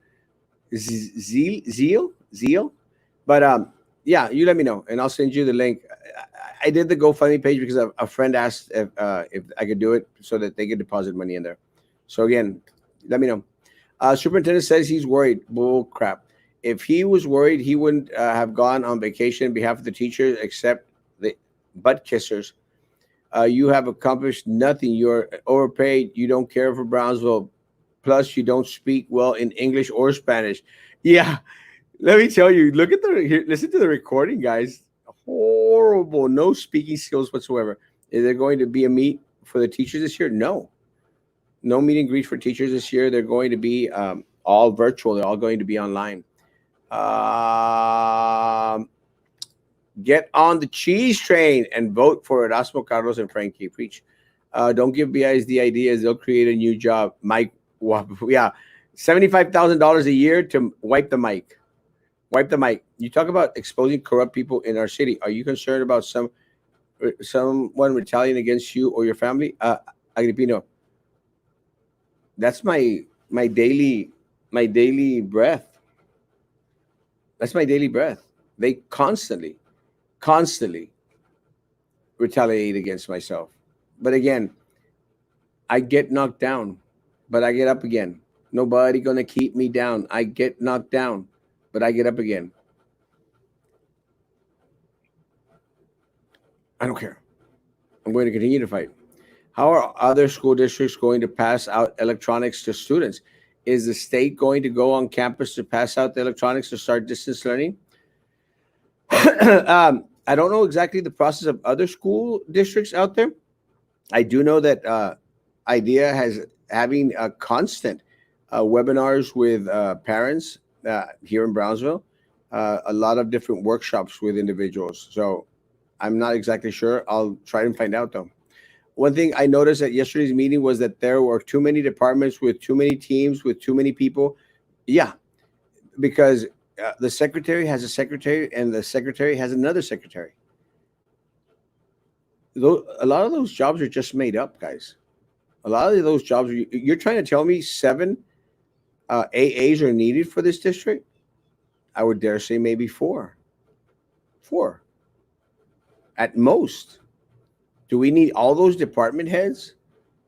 Zeal. But yeah, you let me know, and I'll send you the link. I did the GoFundMe page because a friend asked if I could do it so that they could deposit money in there. So again, let me know. Superintendent says he's worried. Bull crap. If he was worried, he wouldn't have gone on vacation on behalf of the teachers, except the butt kissers. You have accomplished nothing. You're overpaid. You don't care for Brownsville. Plus, you don't speak well in English or Spanish. Yeah, let me tell you. Listen to the recording, guys. Horrible. No speaking skills whatsoever. Is there going to be a meet for the teachers this year? No. No meet and greet for teachers this year. They're going to be all virtual. They're all going to be online. Get on the cheese train and vote for Erasmo, Carlos, and Frankie. Preach. Don't give BISD ideas. They'll create a new job. Mike, yeah, $75,000 a year to wipe the mic. Wipe the mic. You talk about exposing corrupt people in our city. Are you concerned about someone retaliating against you or your family? Agripino, that's my daily breath. That's my daily breath. They constantly retaliate against myself. But again, I get knocked down, but I get up again. Nobody gonna keep me down. I get knocked down, but I get up again. I don't care. I'm going to continue to fight. How are other school districts going to pass out electronics to students? Is the state going to go on campus to pass out the electronics to start distance learning? I don't know exactly the process of other school districts out there. I do know that IDEA has having a constant webinars with parents here in Brownsville, a lot of different workshops with individuals. So I'm not exactly sure. I'll try and find out though. One thing I noticed at yesterday's meeting was that there were too many departments with too many teams with too many people. Yeah, because the secretary has a secretary and the secretary has another secretary. A lot of those jobs are just made up, guys. A lot of those jobs, you're trying to tell me 7 AAs are needed for this district? I would dare say maybe 4. 4 at most. Do we need all those department heads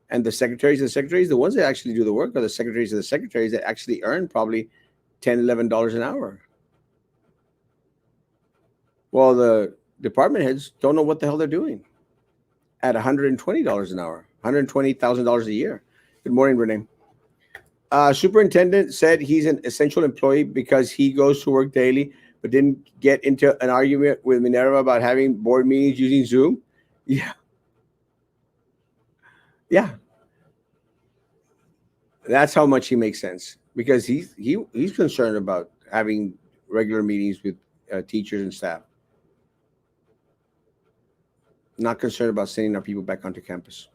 and the secretaries? The ones that actually do the work are the secretaries of the secretaries that actually earn probably $10, $11 an hour. Well, the department heads don't know what the hell they're doing at $120 an hour, $120,000 a year. Good morning, Renee. Superintendent said he's an essential employee because he goes to work daily, but didn't get into an argument with Minerva about having board meetings using Zoom. Yeah. Yeah. That's how much he makes sense, because he's concerned about having regular meetings with teachers and staff. Not concerned about sending our people back onto campus.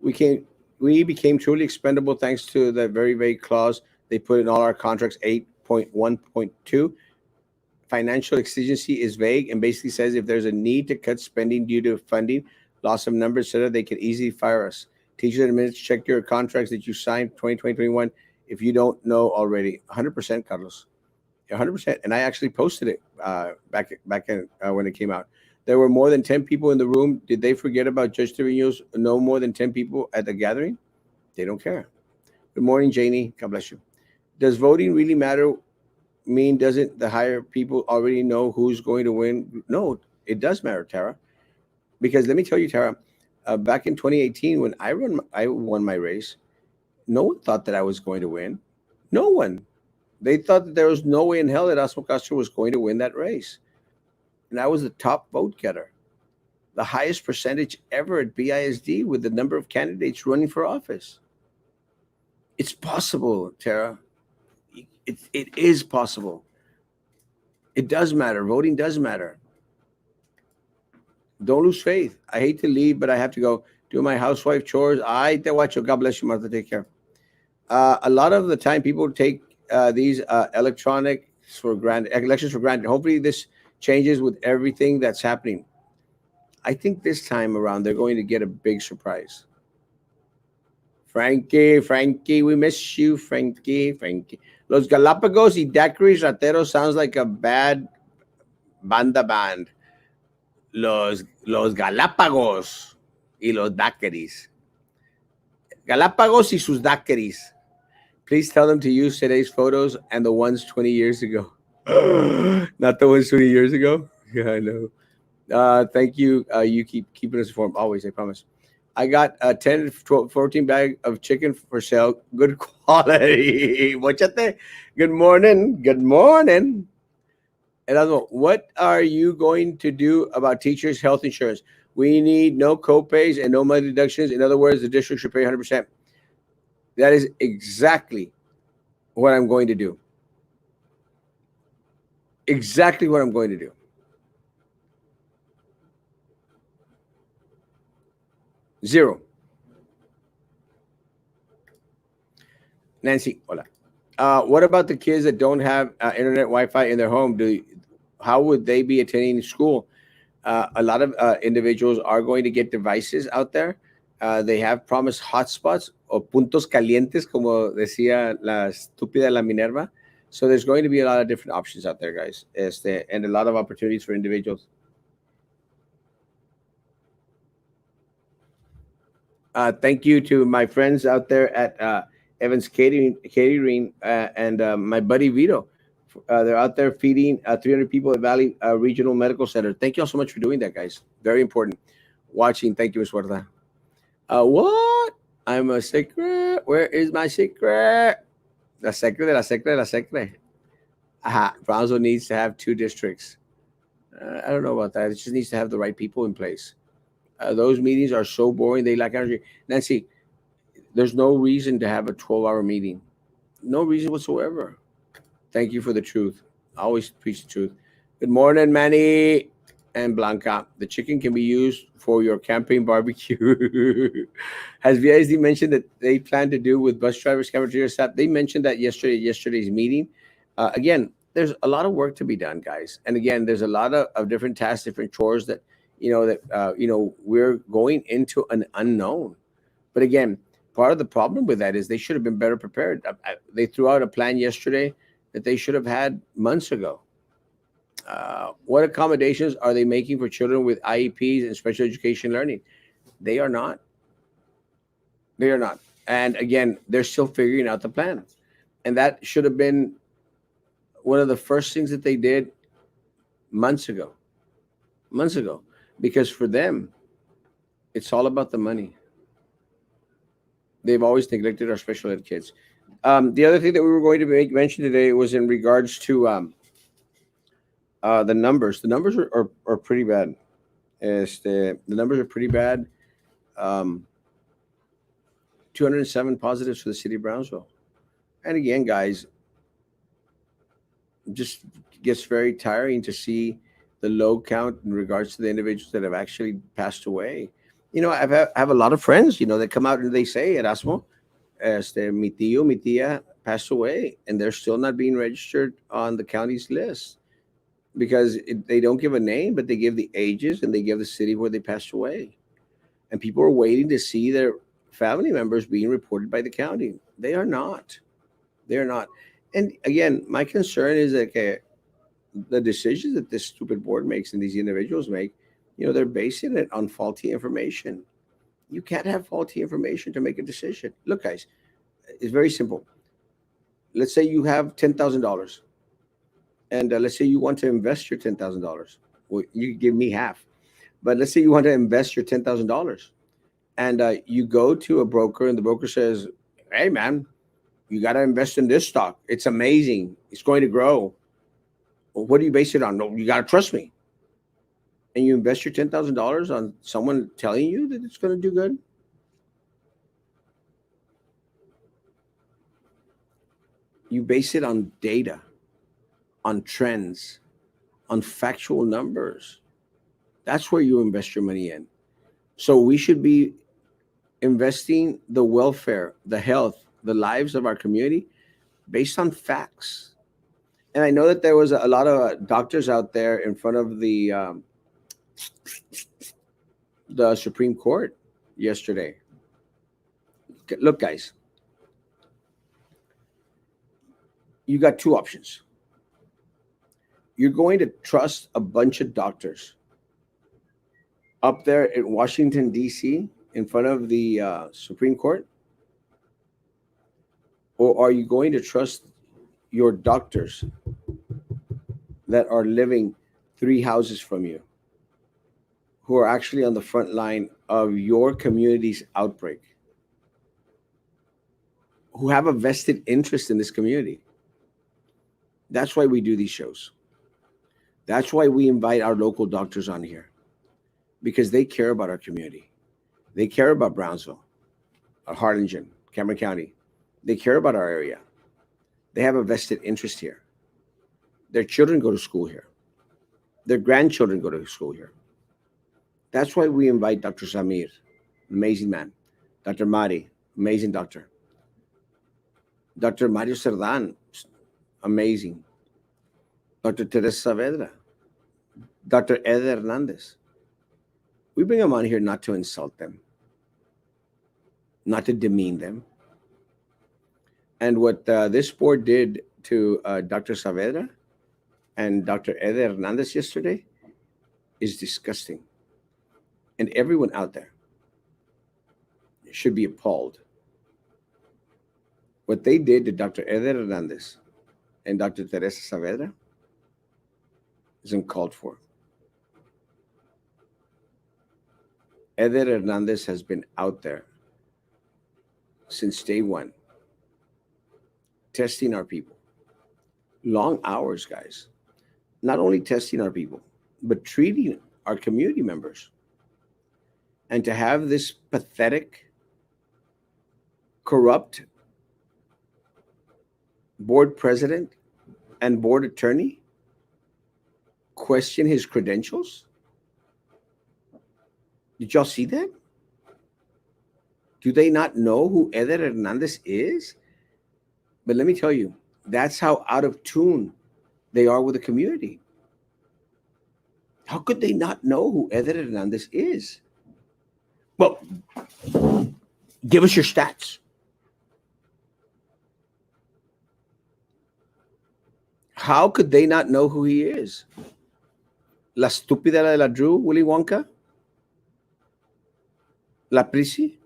We became truly expendable thanks to the very vague clause they put in all our contracts. 8.1.2 financial exigency is vague and basically says if there's a need to cut spending due to funding, loss of numbers, etc., they can easily fire us. Teachers and admins, check your contracts that you signed 2020-21. If you don't know already, 100%, Carlos, 100%. And I actually posted it back in, when it came out. There were more than 10 people in the room. Did they forget about Judge Trevino's no more than 10 people at the gathering? They don't care. Good morning, Janie. God bless you. Does voting really matter? Mean doesn't the higher people already know who's going to win? No, it does matter, Tara. Because let me tell you, Tara, back in 2018 when I won my race, no one thought that I was going to win. No one. They thought that there was no way in hell that Erasmo Castro was going to win that race. And I was the top vote getter, the highest percentage ever at BISD with the number of candidates running for office. It's possible, Tara. It is possible. It does matter. Voting does matter. Don't lose faith. I hate to leave, but I have to go do my housewife chores. I te watch you. God bless you, Martha. Take care. A lot of the time, people take these electronics for granted, elections for granted. Hopefully, this changes with everything that's happening. I think this time around, they're going to get a big surprise. Frankie, we miss you, Frankie. Los Galapagos y Daiquiris Rateros sounds like a bad banda band. Los Galápagos y los daiquiris. Galápagos y sus daiquiris. Please tell them to use today's photos and the ones 20 years ago. Not the ones 20 years ago? Yeah, I know. Thank you. You keep keeping us informed. Always, I promise. I got a 10, 12, 14 bag of chicken for sale. Good quality. Mochate. Good morning. Good morning. Erasmo, what are you going to do about teachers' health insurance? We need no copays and no money deductions. In other words, the district should pay 100%. That is exactly what I'm going to do. Exactly what I'm going to do. Zero. Nancy, hola. What about the kids that don't have internet Wi-Fi in their home? How would they be attending school? A lot of individuals are going to get devices out there. They have promised hotspots o puntos calientes, como decía la estúpida la Minerva. So there's going to be a lot of different options out there, guys, and a lot of opportunities for individuals. Thank you to my friends out there at Evans Catering and my buddy Vito. They're out there feeding 300 people at Valley Regional Medical Center. Thank you all so much for doing that, guys. Very important. Watching. Thank you, Eswarta. What? I'm a secret. Where is my secret? La secret de la secret de la secret. Aha. Brownsville needs to have 2 districts. I don't know about that. It just needs to have the right people in place. Those meetings are so boring. They lack energy. Nancy, there's no reason to have a 12-hour meeting. No reason whatsoever. Thank you for the truth. I always preach the truth. Good morning, Manny and Blanca. The chicken can be used for your campaign barbecue. Has VISD mentioned that they plan to do with bus drivers, cafeteria staff? They mentioned that yesterday's meeting. Again, there's a lot of work to be done, guys. And again, there's a lot of different tasks, different chores that we're going into an unknown. But again, part of the problem with that is they should have been better prepared. They threw out a plan yesterday that they should have had months ago. What accommodations are they making for children with IEPs and special education learning? They are not. They are not. And again, they're still figuring out the plan. And that should have been one of the first things that they did months ago. Months ago. Because for them, it's all about the money. They've always neglected our special ed kids. The other thing that we were going to make mention today was in regards to the numbers. The numbers are pretty bad. The numbers are pretty bad. 207 positives for the city of Brownsville. And again, guys, just gets very tiring to see the low count in regards to the individuals that have actually passed away. I have a lot of friends, that come out and they say, Erasmo, mi tío, mi tía passed away, and they're still not being registered on the county's list because they don't give a name, but they give the ages and they give the city where they passed away. And people are waiting to see their family members being reported by the county. They are not. They're not. And again, my concern is that the decisions that this stupid board makes and these individuals make, they're basing it on faulty information. You can't have faulty information to make a decision. Look, guys, it's very simple. Let's say you have $10,000, and let's say you want to invest your $10,000. Well, you give me half, but let's say you want to invest your $10,000, and you go to a broker, and the broker says, "Hey, man, you got to invest in this stock. It's amazing. It's going to grow." Well, what do you base it on? No, you got to trust me. And you invest your $10,000 on someone telling you that it's going to do good. You base it on data, on trends, on factual numbers. That's where you invest your money in. So we should be investing the welfare, the health, the lives of our community based on facts. And I know that there was a lot of doctors out there in front of the Supreme Court yesterday. Look, guys, you got two options. You're going to trust a bunch of doctors up there in Washington, D.C., in front of the Supreme Court? Or are you going to trust your doctors that are living 3 houses from you, who are actually on the front line of your community's outbreak, who have a vested interest in this community? That's why we do these shows. That's why we invite our local doctors on here, because they care about our community. They care about Brownsville, Harlingen, Cameron County. They care about our area. They have a vested interest here. Their children go to school here. Their grandchildren go to school here. That's why we invite Dr. Samir, amazing man. Dr. Mari, amazing doctor. Dr. Mario Cerdan, amazing. Dr. Teresa Saavedra, Dr. Eder Hernandez. We bring them on here not to insult them, not to demean them. And what this board did to Dr. Saavedra and Dr. Eder Hernandez yesterday is disgusting. And everyone out there should be appalled. What they did to Dr. Eder Hernandez and Dr. Teresa Saavedra is uncalled for. Eder Hernandez has been out there since day one, testing our people. Long hours, guys. Not only testing our people, but treating our community members. And to have this pathetic, corrupt board president and board attorney question his credentials? Did y'all see that? Do they not know who Eder Hernandez is? But let me tell you, that's how out of tune they are with the community. How could they not know who Eder Hernandez is? Well, give us your stats. How could they not know who he is? La estúpida de la Drew, Willy Wonka? La Prissy?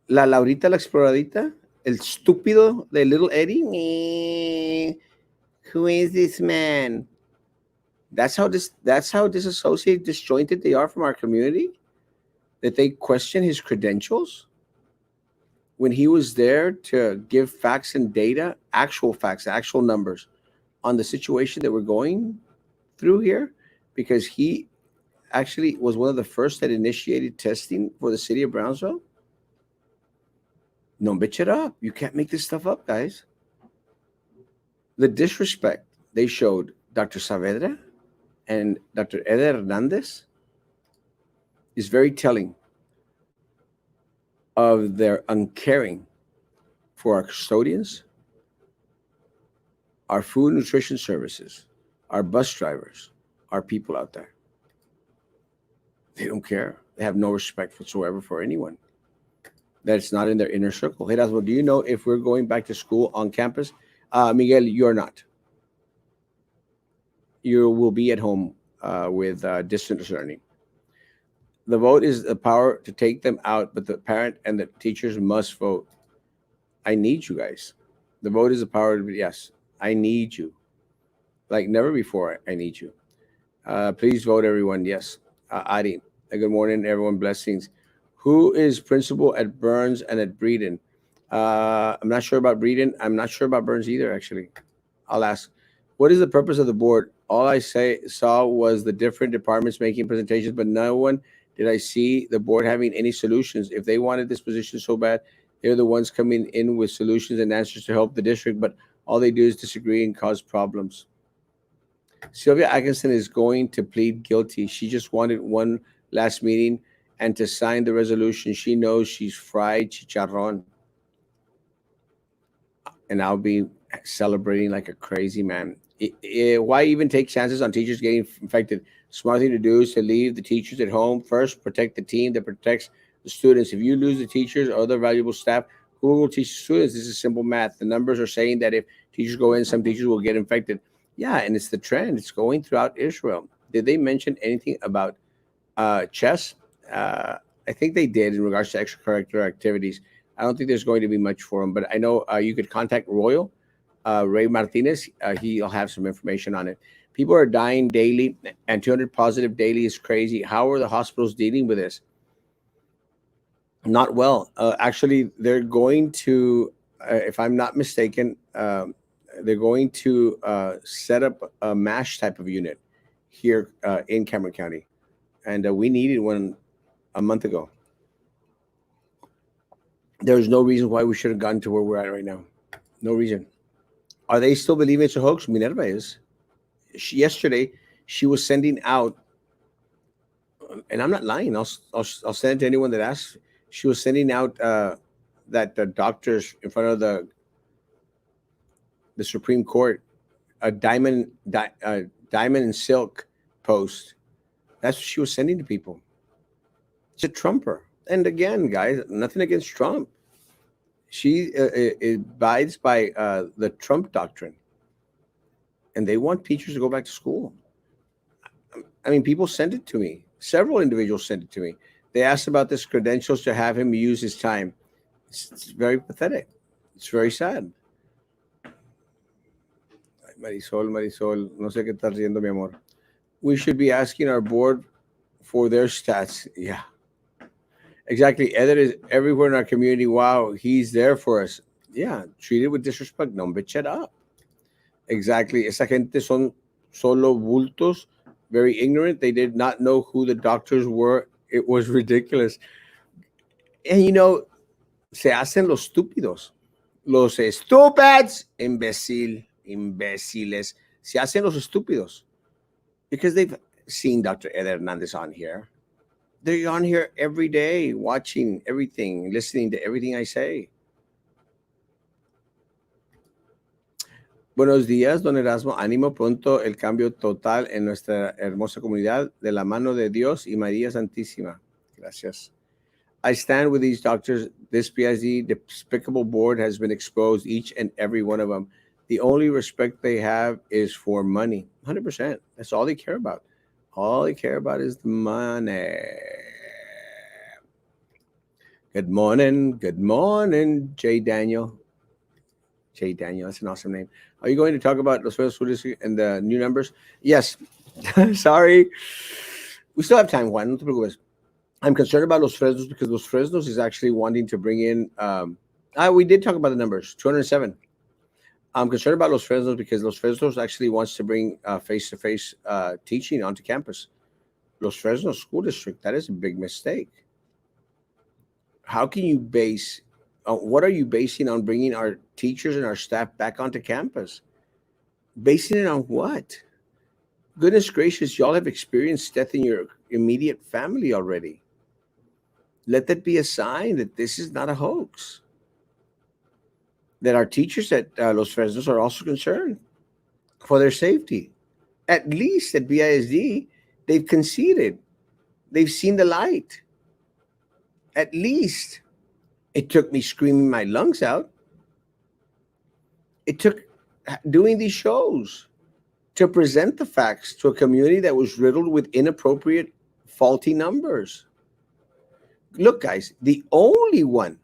La Laurita la Exploradita? El estúpido de Little Eddie? Who is this man? That's how disassociated, disjointed they are from our community, that they question his credentials when he was there to give facts and data, actual facts, actual numbers on the situation that we're going through here, because he actually was one of the first that initiated testing for the city of Brownsville. No, bitch it up. You can't make this stuff up, guys. The disrespect they showed Dr. Saavedra and Dr. Eder Hernandez is very telling of their uncaring for our custodians, our food and nutrition services, our bus drivers, our people out there. They don't care. They have no respect whatsoever for anyone. that's not in their inner circle. Hey, Erasmo, do you know if we're going back to school on campus? Miguel, you're not. You will be at home with distance learning. The vote is the power to take them out, but the parent and the teachers must vote. I need you guys. The vote is the power. Yes, I need you. Like never before, I need you. Please vote, everyone. Yes. Adi, good morning, everyone. Blessings. Who is principal at Burns and at Breeden? I'm not sure about Breeden. I'm not sure about Burns either, actually. I'll ask. What is the purpose of the board? All I saw was the different departments making presentations, but no one did I see the board having any solutions. If they wanted this position so bad, they're the ones coming in with solutions and answers to help the district, but all they do is disagree and cause problems. Sylvia Atkinson is going to plead guilty. She just wanted one last meeting and to sign the resolution. She knows she's fried chicharron, and I'll be celebrating like a crazy man. Why even take chances on teachers getting infected? Smart thing to do is to leave the teachers at home first. Protect the team that protects the students. If you lose the teachers or other valuable staff, who will teach the students? This is simple math. The numbers are saying that if teachers go in, some teachers will get infected. Yeah, and it's the trend. It's going throughout Israel. Did they mention anything about chess? Uh, I think they did in regards to extracurricular activities. I don't think there's going to be much for them, but I know you could contact Royal Ray Martinez. He'll have some information on it. People are dying daily, and 200 positive daily is crazy. How are the hospitals dealing with this? Not well. Actually, they're going to, if I'm not mistaken, they're going to set up a MASH type of unit here in Cameron County, and we needed one a month ago. There's no reason why we should have gotten to where we're at right now. No reason. Are they still believing it's a hoax? Minerva is. Yesterday, she was sending out, and I'm not lying. I'll send it to anyone that asks. She was sending out that the doctors in front of the Supreme Court a diamond and silk post. That's what she was sending to people. It's a Trumper. And again, guys, nothing against Trump. She abides by the Trump doctrine, and they want teachers to go back to school. I mean, people sent it to me. Several individuals sent it to me. They asked about this credentials to have him use his time. It's very pathetic. It's very sad. Marisol, no sé qué estás riendo, mi amor. We should be asking our board for their stats. Yeah, exactly. Eder is everywhere in our community. Wow, he's there for us. Yeah, treated with disrespect. No, bitch, shut up. Exactly. Esa gente son solo bultos, very ignorant. They did not know who the doctors were. It was ridiculous. And se hacen los estúpidos. Los stupids, imbéciles. Se hacen los estúpidos. Because they've seen Dr. Eder Hernandez on here. They're on here every day, watching everything, listening to everything I say. Buenos días, don Erasmo. Ánimo pronto el cambio total en nuestra hermosa comunidad de la mano de Dios y María Santísima. Gracias. I stand with these doctors. This PISD despicable board has been exposed, each and every one of them. The only respect they have is for money. 100%. That's all they care about. All they care about is the money. Good morning, Jay Daniel. Jay Daniel, that's an awesome name. Are you going to talk about Los Fresnos School District and the new numbers? Yes. Sorry. We still have time, Juan. No te preocupes. I'm concerned about Los Fresnos because Los Fresnos is actually wanting to bring in. We did talk about the numbers, 207. I'm concerned about Los Fresnos because Los Fresnos actually wants to bring face-to-face teaching onto campus. Los Fresnos School District, that is a big mistake. How can you base? What are you basing on bringing our teachers and our staff back onto campus? Basing it on what? Goodness gracious, y'all have experienced death in your immediate family already. Let that be a sign that this is not a hoax. That our teachers at Los Fresnos are also concerned for their safety. At least at BISD, they've conceded. They've seen the light. At least. It took me screaming my lungs out. It took doing these shows to present the facts to a community that was riddled with inappropriate, faulty numbers. Look, guys, the only one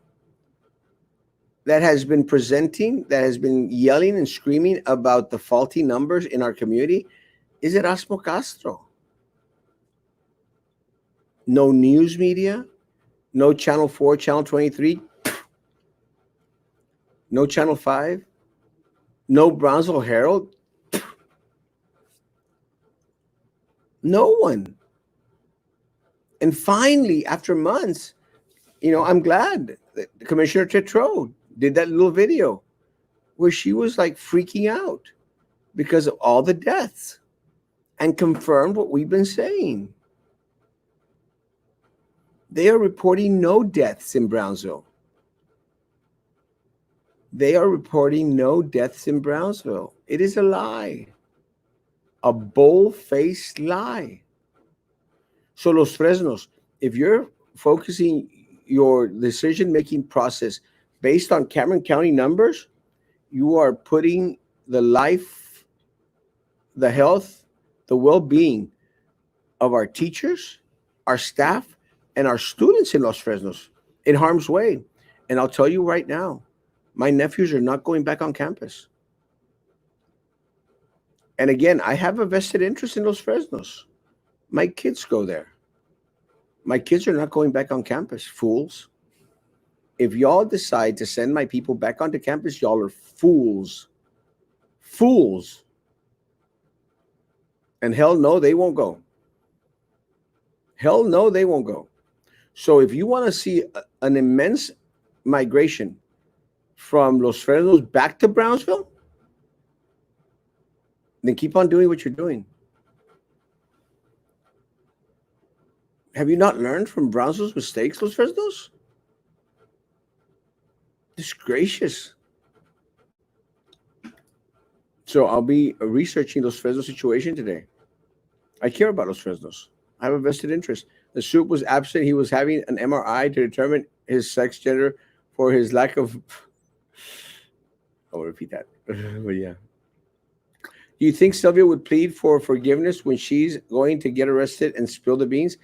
that has been presenting, that has been yelling and screaming about the faulty numbers in our community is Erasmo Castro. No news media, no Channel 4, Channel 23, no Channel 5, no Brownsville Herald, no one. And finally, after months, I'm glad that Commissioner Tetreault did that little video where she was like freaking out because of all the deaths and confirmed what we've been saying. They are reporting no deaths in Brownsville. They are reporting no deaths in Brownsville. It is a lie, a bold-faced lie. So Los Fresnos, if you're focusing your decision-making process based on Cameron County numbers, you are putting the life, the health, the well-being of our teachers, our staff, and our students in Los Fresnos in harm's way. And I'll tell you right now, my nephews are not going back on campus. And again, I have a vested interest in Los Fresnos. My kids go there. My kids are not going back on campus, fools. If y'all decide to send my people back onto campus, y'all are fools. Fools. And hell no, they won't go. Hell no, they won't go. So if you want to see an immense migration from Los Fresnos back to Brownsville, then keep on doing what you're doing. Have you not learned from Brownsville's mistakes, Los Fresnos? Disgracious. So I'll be researching Los Fresnos situation today. I care about Los Fresnos. I have a vested interest. The soup was absent. He was having an MRI to determine his sex gender for his lack of. I'll repeat that. But yeah. Do you think Sylvia would plead for forgiveness when she's going to get arrested and spill the beans?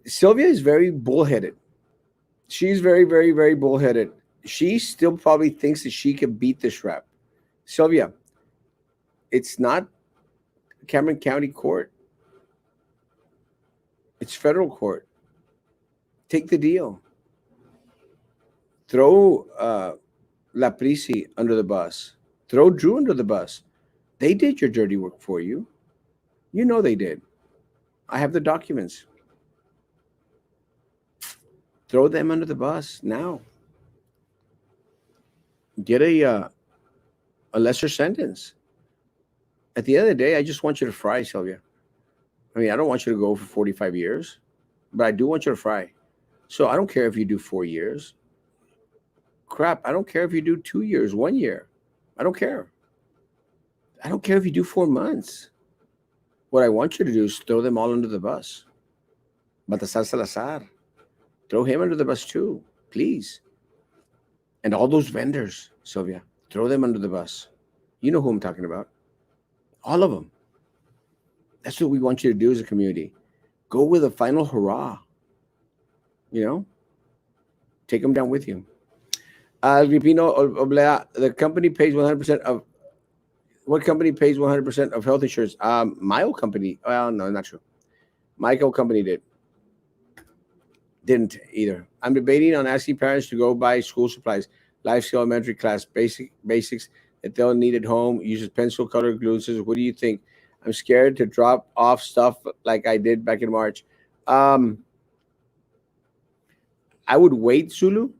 Sylvia is very bullheaded. She's very, very, very bullheaded. She still probably thinks that she can beat this rap. Sylvia, it's not Cameron County Court. It's federal court. Take the deal. Throw La Prisi under the bus. Throw Drew under the bus. They did your dirty work for you. You know they did. I have the documents. Throw them under the bus now. Get a lesser sentence. At the end of the day, I just want you to fry, Sylvia. I mean, I don't want you to go for 45 years, but I do want you to fry. So I don't care if you do 4 years. Crap, I don't care if you do 2 years, 1 year. I don't care. I don't care if you do 4 months. What I want you to do is throw them all under the bus. Baltasar Salazar, throw him under the bus too, please. And all those vendors, Sylvia, throw them under the bus. You know who I'm talking about. All of them. That's what we want you to do as a community. Go with a final hurrah. Take them down with you. Agripino Oblea, the company pays 100% of. What company pays 100% of health insurance? My old company. Well, no, not true. My old company didn't either. I'm debating on asking parents to go buy school supplies, life skill elementary class, basics that they'll need at home, uses pencil, color, glue. Says, what do you think? I'm scared to drop off stuff like I did back in March. I would wait, Zulu,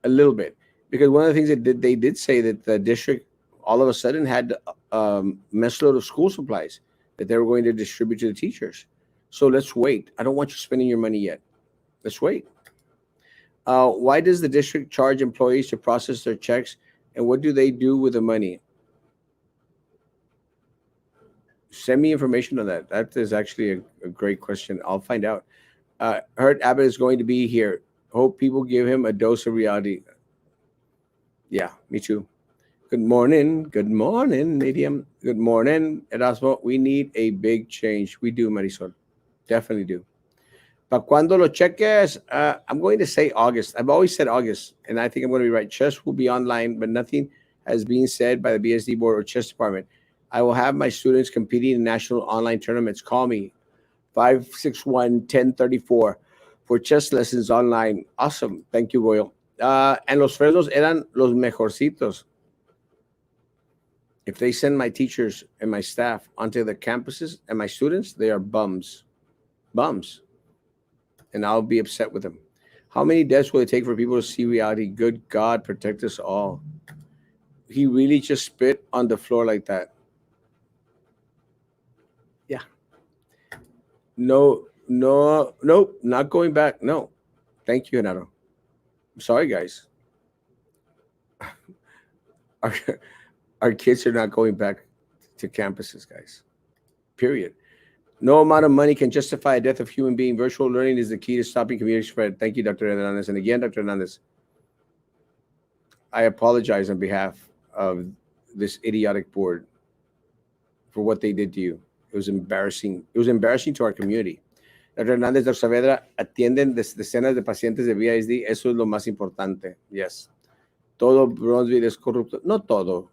a little bit, because one of the things that they did say that the district all of a sudden had a mess load of school supplies that they were going to distribute to the teachers. So let's wait. I don't want you spending your money yet. Let's wait. Why does the district charge employees to process their checks, and what do they do with the money? Send me information on that. That is actually a great question. I'll find out. Heard Abbott is going to be here. Hope people give him a dose of reality. Yeah, me too. Good morning. Good morning, Medium. Good morning, Erasmo. We need a big change. We do, Marisol. Definitely do. But cuando lo cheques, I'm going to say August. I've always said August, and I think I'm going to be right. Chess will be online, but nothing has been said by the BSD board or chess department. I will have my students competing in national online tournaments. Call me 561-1034 for chess lessons online. Awesome. Thank you, Royal. And los Fresnos eran los mejorcitos. If they send my teachers and my staff onto the campuses and my students, they are bums. Bums. And I'll be upset with them. How many deaths will it take for people to see reality? Good God, protect us all. He really just spit on the floor like that. Yeah. No, no, nope, not going back. No. Thank you, Genaro. I'm sorry, guys. Our, our kids are not going back to campuses, guys. Period. No amount of money can justify a death of human being. Virtual learning is the key to stopping community spread. Thank you, Dr. Hernandez. And again, Dr. Hernandez, I apologize on behalf of this idiotic board for what they did to you. It was embarrassing. It was embarrassing to our community. Dr. Hernandez, Dr. Saavedra, atienden decenas de pacientes de VISD. Eso es lo más importante. Yes. Todo Bronzeville es corrupto. No todo.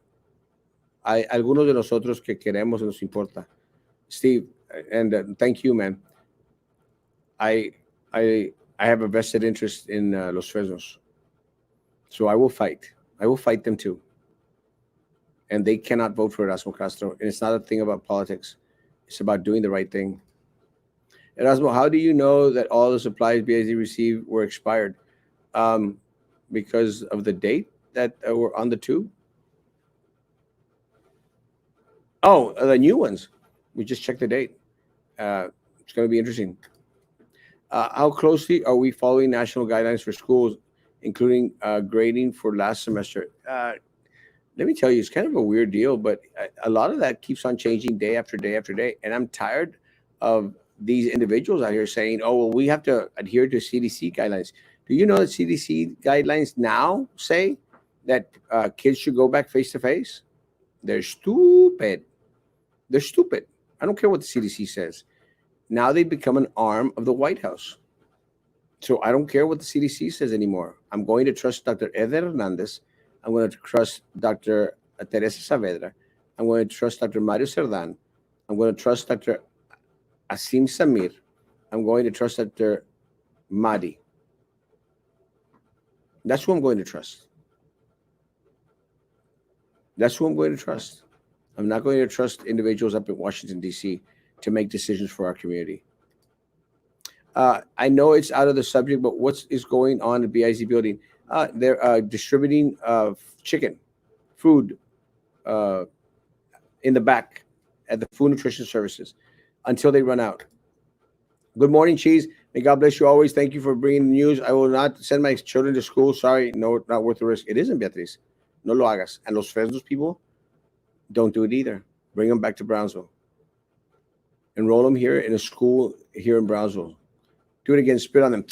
Hay algunos de nosotros que queremos y nos importa. Steve, and thank you, man. I I I have a vested interest in Los Fresnos, so I will fight. I will fight them too. And they cannot vote for Erasmo Castro. And it's not a thing about politics. It's about doing the right thing. Erasmo, how do you know that all the supplies BIZ received were expired? Um, because of the date that were on the tube? Oh, the new ones. We just checked the date. It's going to be interesting. How closely are we following national guidelines for schools, including grading for last semester? Let me tell you, it's kind of a weird deal, but a lot of that keeps on changing day after day after day. And I'm tired of these individuals out here saying, oh, well, we have to adhere to CDC guidelines. Do you know that CDC guidelines now say that kids should go back face to face? They're stupid. They're stupid. I don't care what the CDC says. Now they become an arm of the White House. So I don't care what the CDC says anymore. I'm going to trust Dr. Eder Hernandez. I'm going to trust Dr. Teresa Saavedra. I'm going to trust Dr. Mario Cerdan. I'm going to trust Dr. Asim Samir. I'm going to trust Dr. Mahdi. That's who I'm going to trust. That's who I'm going to trust. I'm not going to trust individuals up in Washington, D.C. to make decisions for our community. I know it's out of the subject, but what is going on in BIZ building? They're distributing chicken, food in the back at the Food Nutrition Services until they run out. Good morning, Cheese. May God bless you always. Thank you for bringing the news. I will not send my children to school. Sorry, no, not worth the risk. It isn't, Beatriz. No lo hagas. And Los Fresnos people, don't do it either. Bring them back to Brownsville. Enroll them here in a school here in Brownsville. Do it again. Spit on them.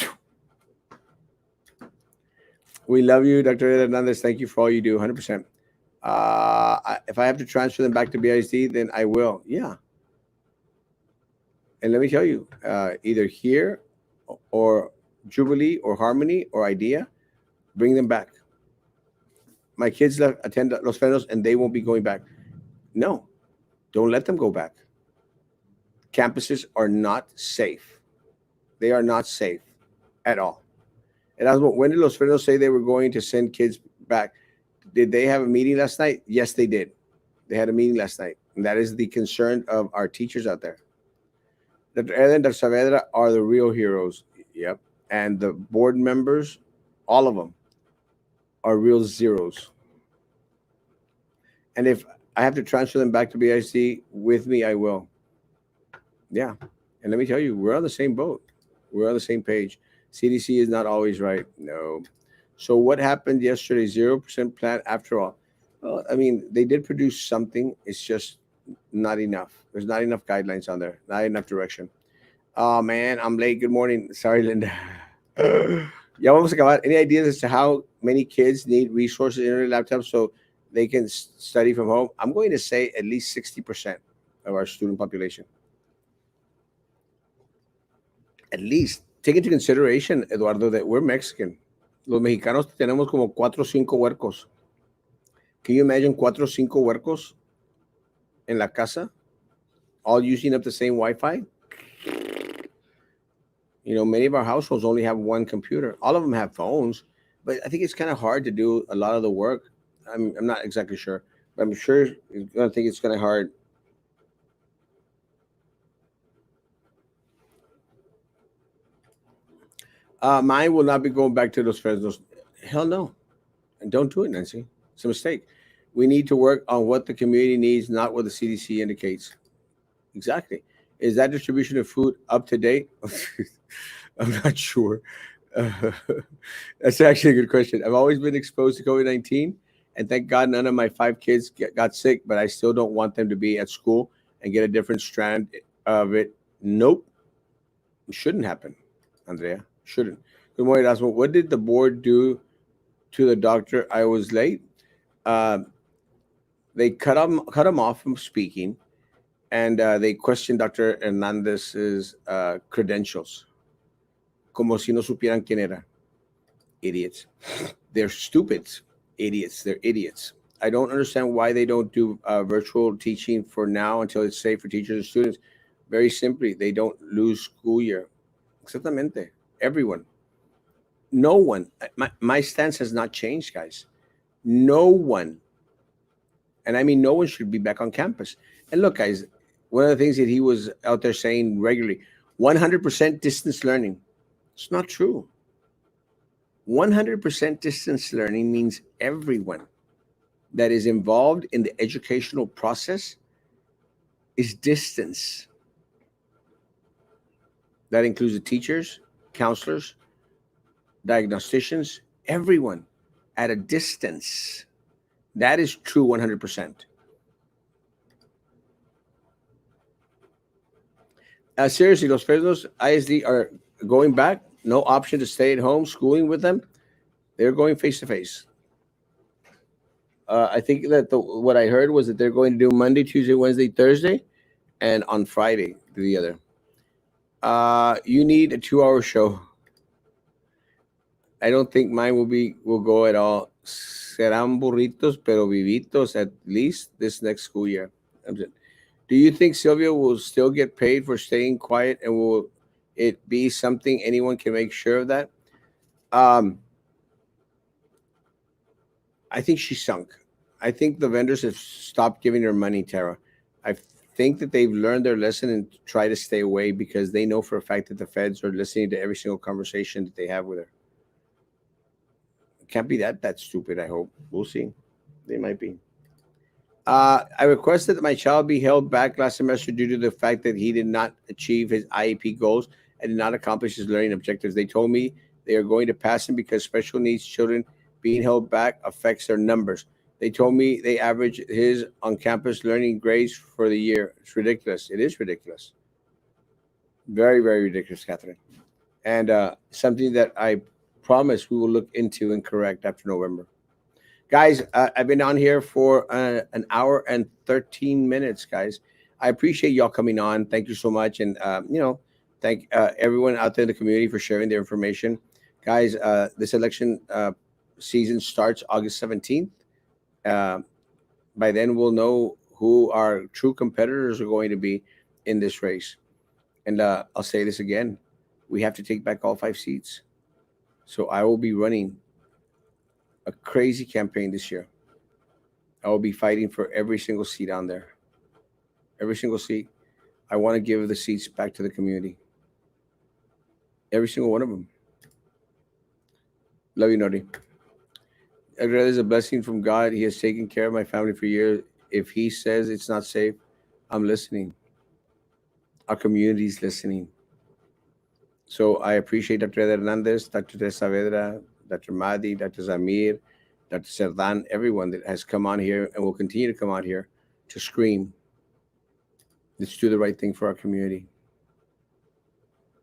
We love you, Dr. Hernandez. Thank you for all you do. 100%. If I have to transfer them back to BISD, then I will. Yeah. And let me tell you, either here or Jubilee or Harmony or Idea, bring them back. My kids attend Los Fresnos and they won't be going back. No, don't let them go back. Campuses are not safe. They are not safe at all. And when did Los Fresnos say they were going to send kids back? Did they have a meeting last night? Yes, they did. They had a meeting last night. And that is the concern of our teachers out there. Dr. Eden and Dr. Saavedra are the real heroes. Yep. And the board members, all of them, are real zeros. And if I have to transfer them back to BIC with me, I will. Yeah. And let me tell you, we're on the same boat. We're on the same page. CDC is not always right. No. So what happened yesterday? 0% plan after all. Well, I mean, they did produce something. It's just not enough. There's not enough guidelines on there, not enough direction. Oh man, I'm late. Good morning. Sorry, Linda. Ya vamos a acabar. Any ideas as to how many kids need resources, internet, laptops, so they can study from home? I'm going to say at least 60% of our student population. At least take into consideration, Eduardo, that we're Mexican. Los mexicanos tenemos como cuatro o cinco huercos. Can you imagine cuatro o cinco huercos en la casa, all using up the same Wi-Fi? Many of our households only have one computer. All of them have phones, but I think it's kind of hard to do a lot of the work. I'm not exactly sure, but I'm sure you're going to think it's kind of hard. Mine will not be going back to those Fresnos. Hell no. And don't do it, Nancy. It's a mistake. We need to work on what the community needs, not what the CDC indicates. Exactly. Is that distribution of food up to date? I'm not sure. Uh, that's actually a good question. I've always been exposed to COVID-19, and thank God none of my five kids got sick, but I still don't want them to be at school and get a different strand of it. Nope. It shouldn't happen, Andrea. Shouldn't. Good morning, Erasmo. What did the board do to the doctor? I was late. Uh, they cut him off from speaking, and they questioned Dr. Hernandez's credentials, como si no supieran quién era. Idiots. They're stupid. Idiots. They're idiots. I don't understand why they don't do virtual teaching for now until it's safe for teachers and students. Very simply, they don't lose school year. Exactamente. Everyone. No one. My stance has not changed, guys. No one, and I mean no one, should be back on campus. And look, guys, one of the things that he was out there saying regularly, 100% distance learning. It's not true. 100% distance learning means everyone that is involved in the educational process is distance. That includes the teachers, counselors, diagnosticians, everyone at a distance. That is true 100%. Seriously, Los Fresnos ISD are going back. No option to stay at home schooling with them. They're going face to face. I think that what I heard was that they're going to do Monday, Tuesday, Wednesday, Thursday, and on Friday the other. You need a 2 hour show. I don't think mine will go at all. Serán burritos, pero vivitos at least this next school year. Do you think Sylvia will still get paid for staying quiet, and will it be something anyone can make sure of that? Um, I think she sunk. I think the vendors have stopped giving her money, Tara. I think that they've learned their lesson and try to stay away because they know for a fact that the feds are listening to every single conversation that they have with her. It can't be that stupid. I hope we'll see. They might be. I requested that my child be held back last semester due to the fact that he did not achieve his IEP goals and did not accomplish his learning objectives. They told me they are going to pass him because special needs children being held back affects their numbers. They told me they average his on campus learning grades for the year. It's ridiculous. It is ridiculous. Very, very ridiculous, Catherine. And something that I promise we will look into and correct after November. Guys, I've been on here for an hour and 13 minutes, guys. I appreciate y'all coming on. Thank you so much. And, thank everyone out there in the community for sharing their information. Guys, this election season starts August 17th. Uh, by then, we'll know who our true competitors are going to be in this race. And I'll say this again, we have to take back all 5 seats. So I will be running a crazy campaign this year. I will be fighting for every single seat on there. Every single seat. I want to give the seats back to the community. Every single one of them. Love you, Nori. I realize it's a blessing from God. He has taken care of my family for years. If He says it's not safe, I'm listening. Our community is listening. So I appreciate Dr. Hernandez, Dr. Teresa Saavedra, Dr. Mahdi, Dr. Zamir, Dr. Serdan, everyone that has come on here and will continue to come on here to scream, let's do the right thing for our community.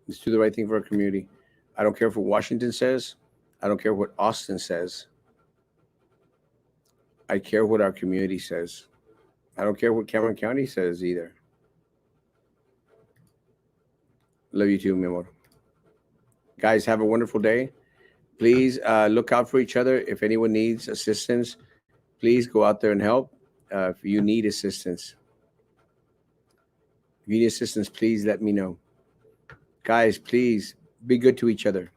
Let's do the right thing for our community. I don't care what Washington says. I don't care what Austin says. I care what our community says. I don't care what Cameron County says either. Love you too, mi amor. Guys, have a wonderful day. Please look out for each other. If anyone needs assistance, please go out there and help. If you need assistance, please let me know. Guys, please be good to each other.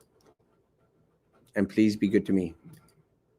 And please be good to me.